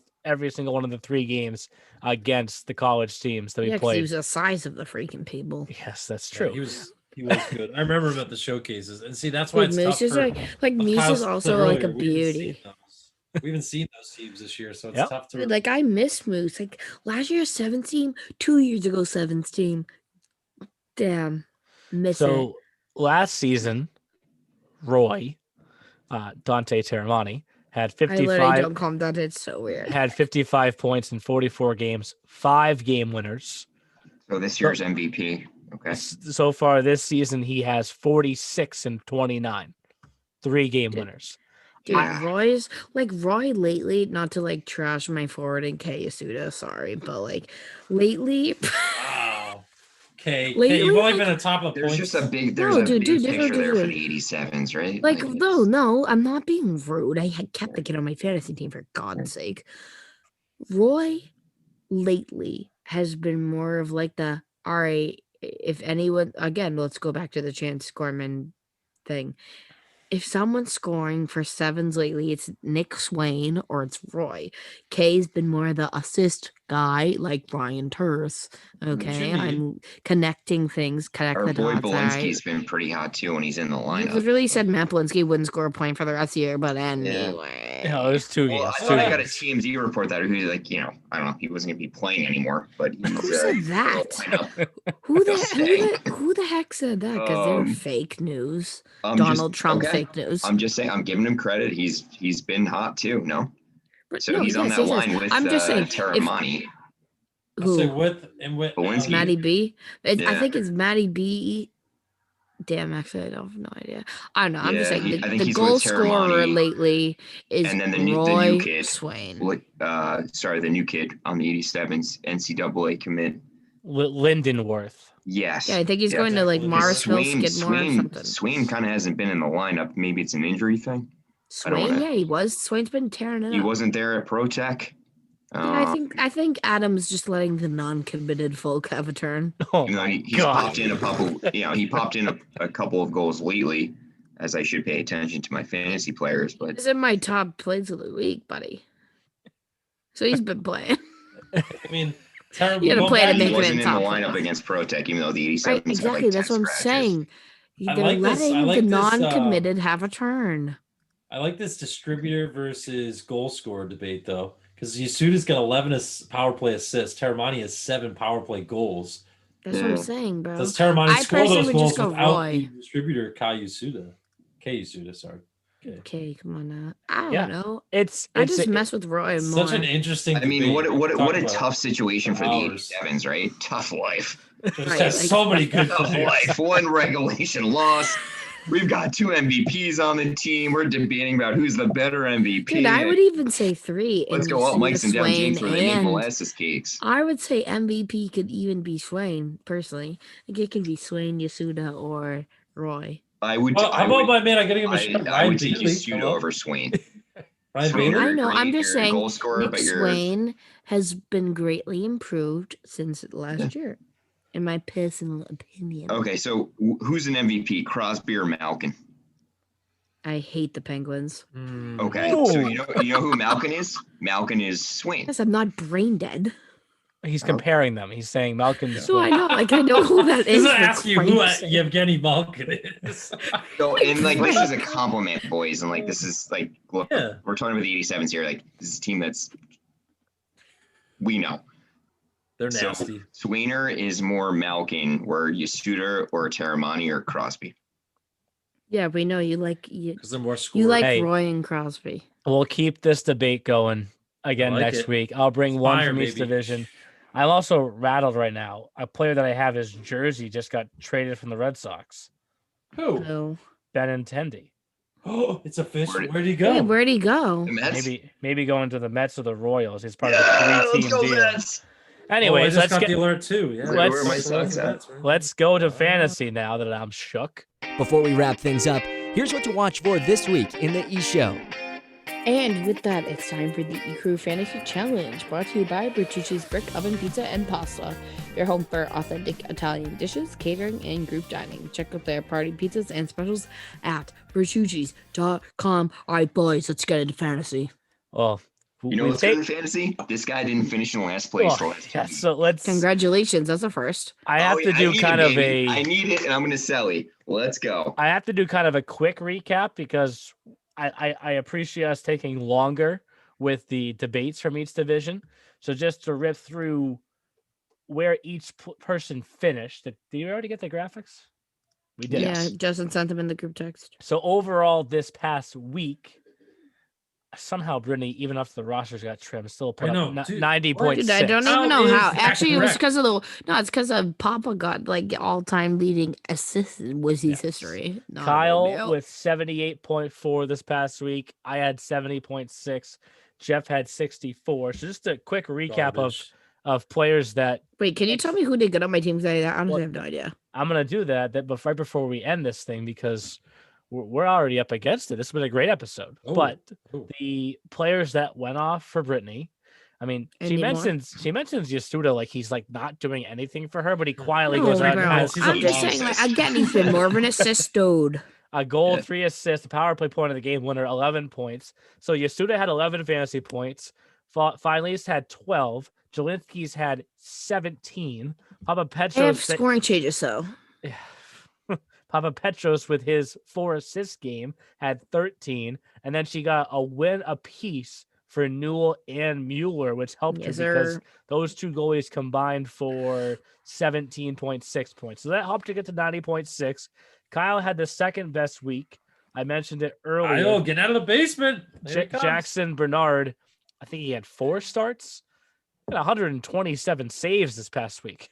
single one of the 3 games against the college teams that we played. He was the size of the freaking people. Yes, that's true. Yeah, he was good. I remember him at the showcases, and see that's why it's Moose tough. Is like Moose is also like a beauty. We haven't seen those teams this year, so it's tough to. Dude, like I miss Moose. Like last year's 7th team, 2 years ago 7th team. Damn, miss it. So last season, Roy, Dante Terramani had 55. I literally don't call him Dante. It's so weird. Had 55 points in 44 games, 5 game winners. So this year's MVP. Okay. So far this season, he has 46 and 29, 3 game winners. Dude, Roy lately, not to like trash my forward and Kei Yasuda, sorry, but like lately. Wow. Okay, lately, you've only been on top of There's points. just a big picture there for the 87s, right? Like no, I'm not being rude. I had kept the kid on my fantasy team for God's sake. Roy lately has been more of like the all right. If anyone, again, let's go back to the Chance Gorman thing. If someone's scoring for 7s lately, it's Nick Swain or it's Roy. Kay's been more the assist guy, like Brian Terse. Okay, I'm connecting things. Our boy Belinsky's been pretty hot too when he's in the lineup. You literally said Matt Belinsky wouldn't score a point for the rest of the year, but anyway. Yeah, there's 2 games. I thought I got a TMZ report that who's like, I don't know, he wasn't gonna be playing anymore. But who said that? Who the heck said that? Because they're fake news. Donald Trump fake news. I'm just saying, I'm giving him credit. He's been hot too. No, so he's on that line with Terramani. With Belinsky. Maddie B. I think it's Maddie B. Damn, actually, I don't have no idea. I don't know. I'm just saying the goal scorer lately is and then the Roy new kid, Swain. The new kid on the 87s, NCAA commit. Lindenworth. Yes. Yeah, I think he's going to like Morrisville, Skidmore, or something. Swain kind of hasn't been in the lineup. Maybe it's an injury thing. Swain, he was. Swain's been tearing it up. He wasn't there at Pro Tech. Yeah, I think Adam's just letting the non-committed folk have a turn. He's popped in a couple. He popped in a couple of goals lately, as I should pay attention to my fantasy players. But he's in my top plays of the week, buddy. So he's been playing. I mean, you had to play to make it in the lineup against Pro Tech, even though the 87. Right, exactly. That's what I'm saying. They're letting the non-committed have a turn. I like this distributor versus goal scorer debate, though. Because Yasuda's got 11 power play assists. Terramani has 7 power play goals. That's what I'm saying, bro. Does Terramani score those goals without Roy. the distributor Kei Yasuda, sorry. Okay, come on now. I don't know. I just mess with Roy more. Such an interesting debate. I mean, what a tough situation for the 87s, right? Tough life. There's so many good tough life. 1 regulation loss. We've got 2 MVPs on the team. We're debating about who's the better MVP. Dude, I would even say 3. Let's go up mics and down James for the molasses cakes. I would say MVP could even be Swain, personally. Like it could be Swain, Yasuda, or Roy. I would. How about my man? I gotta give him a I would take Yasuda over Swain. I know. I'm just saying. Nick Swain has been greatly improved since last year. In my personal opinion. Okay, so who's an MVP, Crosby or Malkin? I hate the Penguins. Okay, so you know who Malkin is? Malkin is Swain. Yes, I'm not brain dead. He's comparing them. He's saying Malkin's. So I know who that is. He's gonna ask you who Yevgeny Malkin is. So and like this is a compliment, boys, and like this is like look, we're talking about the 87s here. Like this is a team that's we know. They're nasty. So Swainer is more Malkin, where Yasuda or Terramani or Crosby. Yeah, we know you like because they're more scorers. You like Roy and Crosby. We'll keep this debate going again next week. I'll bring one from each division. I'm also rattled right now. A player that I have his jersey just got traded from the Red Sox. Who? Benintendi. Oh, it's official. Where'd he go? Hey, where'd he go? Maybe going to the Mets or the Royals. He's part of a 3-team deal. Mets. Anyways, let's get the alert too. Yeah. Let's go to fantasy now that I'm shook. Before we wrap things up, here's what to watch for this week in the E-Show. And with that, it's time for the eCrew Fantasy Challenge, brought to you by Bertucci's Brick Oven Pizza and Pasta, your home for authentic Italian dishes, catering, and group dining. Check out their party pizzas and specials at bertucci's.com. All right, boys, let's get into fantasy. Well, you know what's good in fantasy? This guy didn't finish in last place. So let's. Congratulations, that's a first. I have to do kind of a. I need it, and I'm going to sell it. Let's go. I have to do kind of a quick recap because I appreciate us taking longer with the debates from each division. So just to rip through where each person finished. Did you already get the graphics? We did. Yeah, Justin sent them in the group text. So overall, this past week, somehow Brittany, even after the rosters got trimmed, still put up 90.6. I don't even know how. Actually, it was because of it's because of Papa got like all-time leading assists in Wizzy's history. Kyle with 78.4 this past week. I had 70.6. Jeff had 64. So just a quick recap of players that. Wait, can you tell me who did good on my team today? I honestly have no idea. I'm gonna do that right before we end this thing because we're already up against it. This has been a great episode. But the players that went off for Brittany, I mean, she mentions Yasuda like he's like not doing anything for her, but he quietly goes out. I'm just saying, like, again, he's been more of an assist dude. A goal, 3 assists, the power play point of the game winner, 11 points. So Yasuda had 11 fantasy points. Finalist had 12. Jelinski's had 17. Papa Petros. They have scoring changes, so. Papa Petros with his 4 assist game had 13, and then she got a win apiece for Newell and Mueller, which helped her because those two goalies combined for 17.6 points. So that helped her get to 90.6. Kyle had the second best week. I mentioned it earlier. Get out of the basement. Jackson Bernard, I think he had 4 starts. Got 127 saves this past week.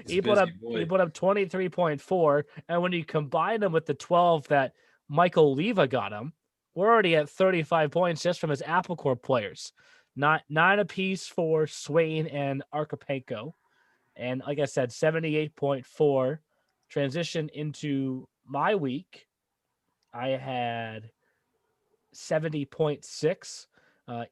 He put up 23.4, and when you combine them with the 12 that Michael Leva got him, we're already at 35 points just from his Apple Corps players. 9 apiece for Swain and Archipenko, and like I said, 78.4. Transition into my week, I had 70.6.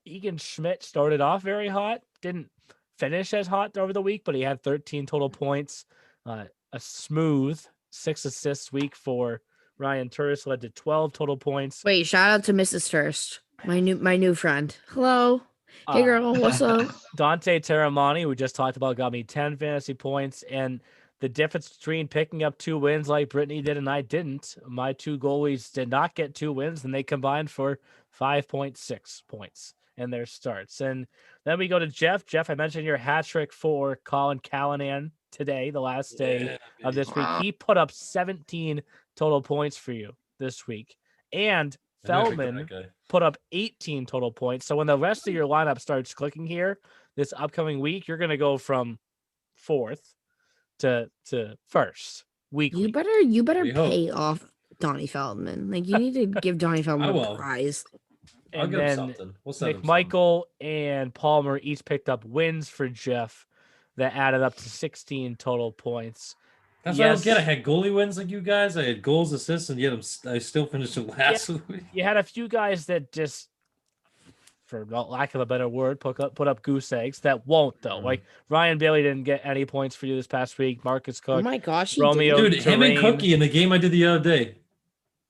Egan Schmidt started off very hot, didn't finish as hot over the week, but he had 13 total points. A smooth 6 assists week for Ryan Turris led to 12 total points. Wait, shout out to Mrs. Turst, my new friend. Hello. Hey girl, what's up? Dante Terramani, we just talked about, got me 10 fantasy points, and the difference between picking up 2 wins like Brittany did and I didn't, my 2 goalies did not get 2 wins, and they combined for 5.6 points in their starts. And then we go to Jeff. Jeff, I mentioned your hat trick for Colin Callanan today, the last day of this week. He put up 17 total points for you this week. And Feldman put up 18 total points. So when the rest of your lineup starts clicking here this upcoming week, you're going to go from 4th to first weekly. You better pay off Donnie Feldman. Like, you need to give Donnie Feldman a prize. And I'll give him something. McMichael and Palmer each picked up wins for Jeff that added up to 16 total points. That's what I don't get. I had goalie wins like you guys. I had goals, assists, and yet I still finished it last week. You had a few guys that just, for lack of a better word, put up goose eggs that won't, though. Like Ryan Bailey didn't get any points for you this past week. Marcus Cook. Oh my gosh, Romeo. Dude, him and Cookie in the game I did the other day.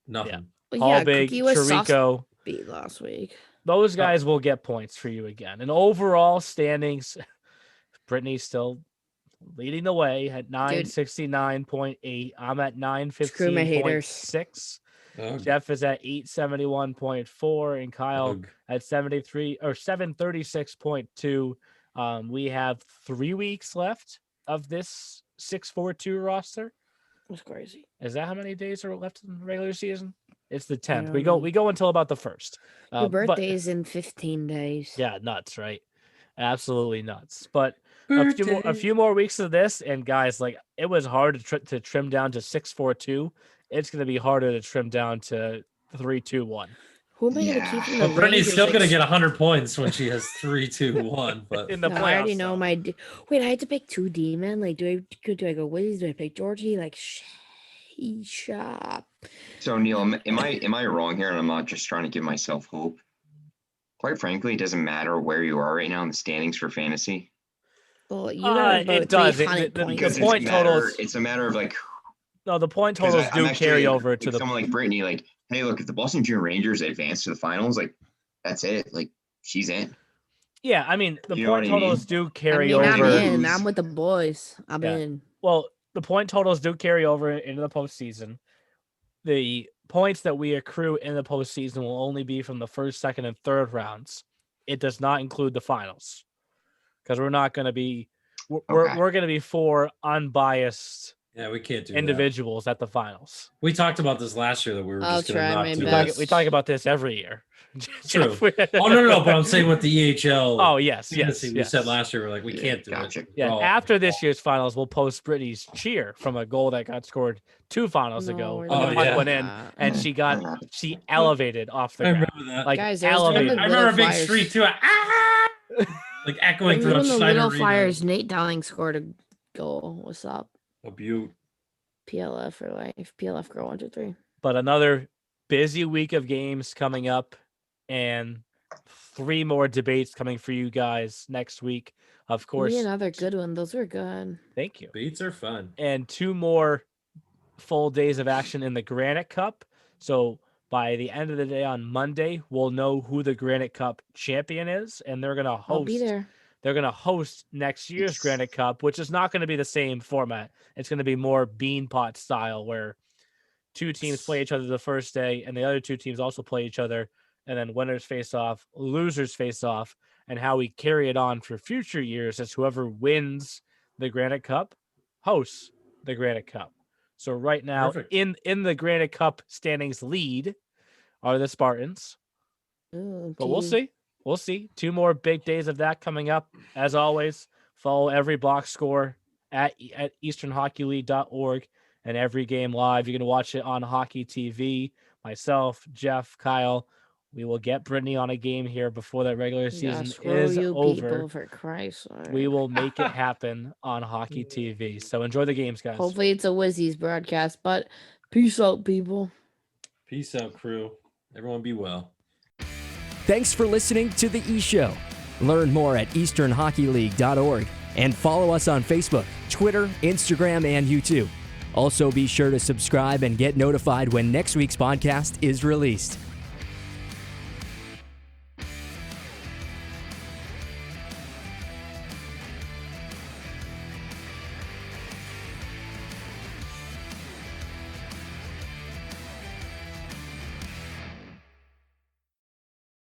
Nothing. Yeah. Paul Big, Chirico. Beat last week. Those guys will get points for you again. And overall standings, Brittany's still leading the way at 969.8. I'm at 915.6. Jeff is at 871.4, and Kyle at 736.2. We have 3 weeks left of this 642 roster. That's crazy. Is that how many days are left in the regular season? It's the 10th. We go until about the 1st. Your birthday is in 15 days. Yeah, nuts, right? Absolutely nuts. But a few more weeks of this, and guys, like, it was hard to trim down to 642. It's going to be harder to trim down to 321. Who am I going to keep in the range? Brittany's still going to get 100 points when she has 3-2-1. But in the playoffs, I already know my. Wait, I had to pick 2 D-men. Like, do I go Wizzy? Do I pick Georgie? Like, shop. So Neil, am I wrong here? And I'm not just trying to give myself hope. quite frankly, it doesn't matter where you are right now in the standings for fantasy. Well, you got about it does. 300 points. Because point totals. It's a matter of like. No, the point totals do carry over to someone like Brittany. Like, hey, look, if the Boston Junior Rangers advance to the finals, like, that's it. Like, she's in. Yeah, I mean, the point totals do carry over. I'm in. I'm with the boys. I'm in. Well, the point totals do carry over into the postseason. The points that we accrue in the postseason will only be from the first, second, and third rounds. It does not include the finals because we're not going to be. We're going to be 4 unbiased. Yeah, we can't do individuals at the finals. We talked about this last year that we were just going to not do this. We talk about this every year. True. Oh no! But I'm saying with the EHL. Oh yes. We said last year we're like we can't do it. Yeah. After this year's finals, we'll post Brittany's cheer from a goal that got scored 2 finals ago. When the puck went in, and she elevated off the ground. I remember that. Like guys, elevated. I remember a big streak too. Like echoing through the Little Flyers. Nate Dowling scored a goal. What's up? A beaut. PLF for life. PLF girl 1, 2, 3. But another busy week of games coming up, and 3 more debates coming for you guys next week. Of course, another good one. Those were good. Thank you. Debates are fun. And 2 more full days of action in the Granite Cup. So by the end of the day on Monday, we'll know who the Granite Cup champion is, and they're gonna host. I'll be there. They're going to host next year's Granite Cup, which is not going to be the same format. It's going to be more bean pot style where 2 teams play each other the first day and the other 2 teams also play each other. And then winners face off, losers face off, and how we carry it on for future years is whoever wins the Granite Cup hosts the Granite Cup. So right now in the Granite Cup standings lead are the Spartans. Ooh, but we'll see. We'll see. 2 more big days of that coming up. As always, follow every box score at easternhockeyleague.org and every game live. You can watch it on Hockey TV. Myself, Jeff, Kyle. We will get Brittany on a game here before that regular season is over. For Christ's sake. We will make it happen on Hockey TV. So enjoy the games, guys. Hopefully it's a Wizzies broadcast, but peace out, people. Peace out, crew. Everyone be well. Thanks for listening to The E-Show. Learn more at easternhockeyleague.org and follow us on Facebook, Twitter, Instagram, and YouTube. Also be sure to subscribe and get notified when next week's podcast is released.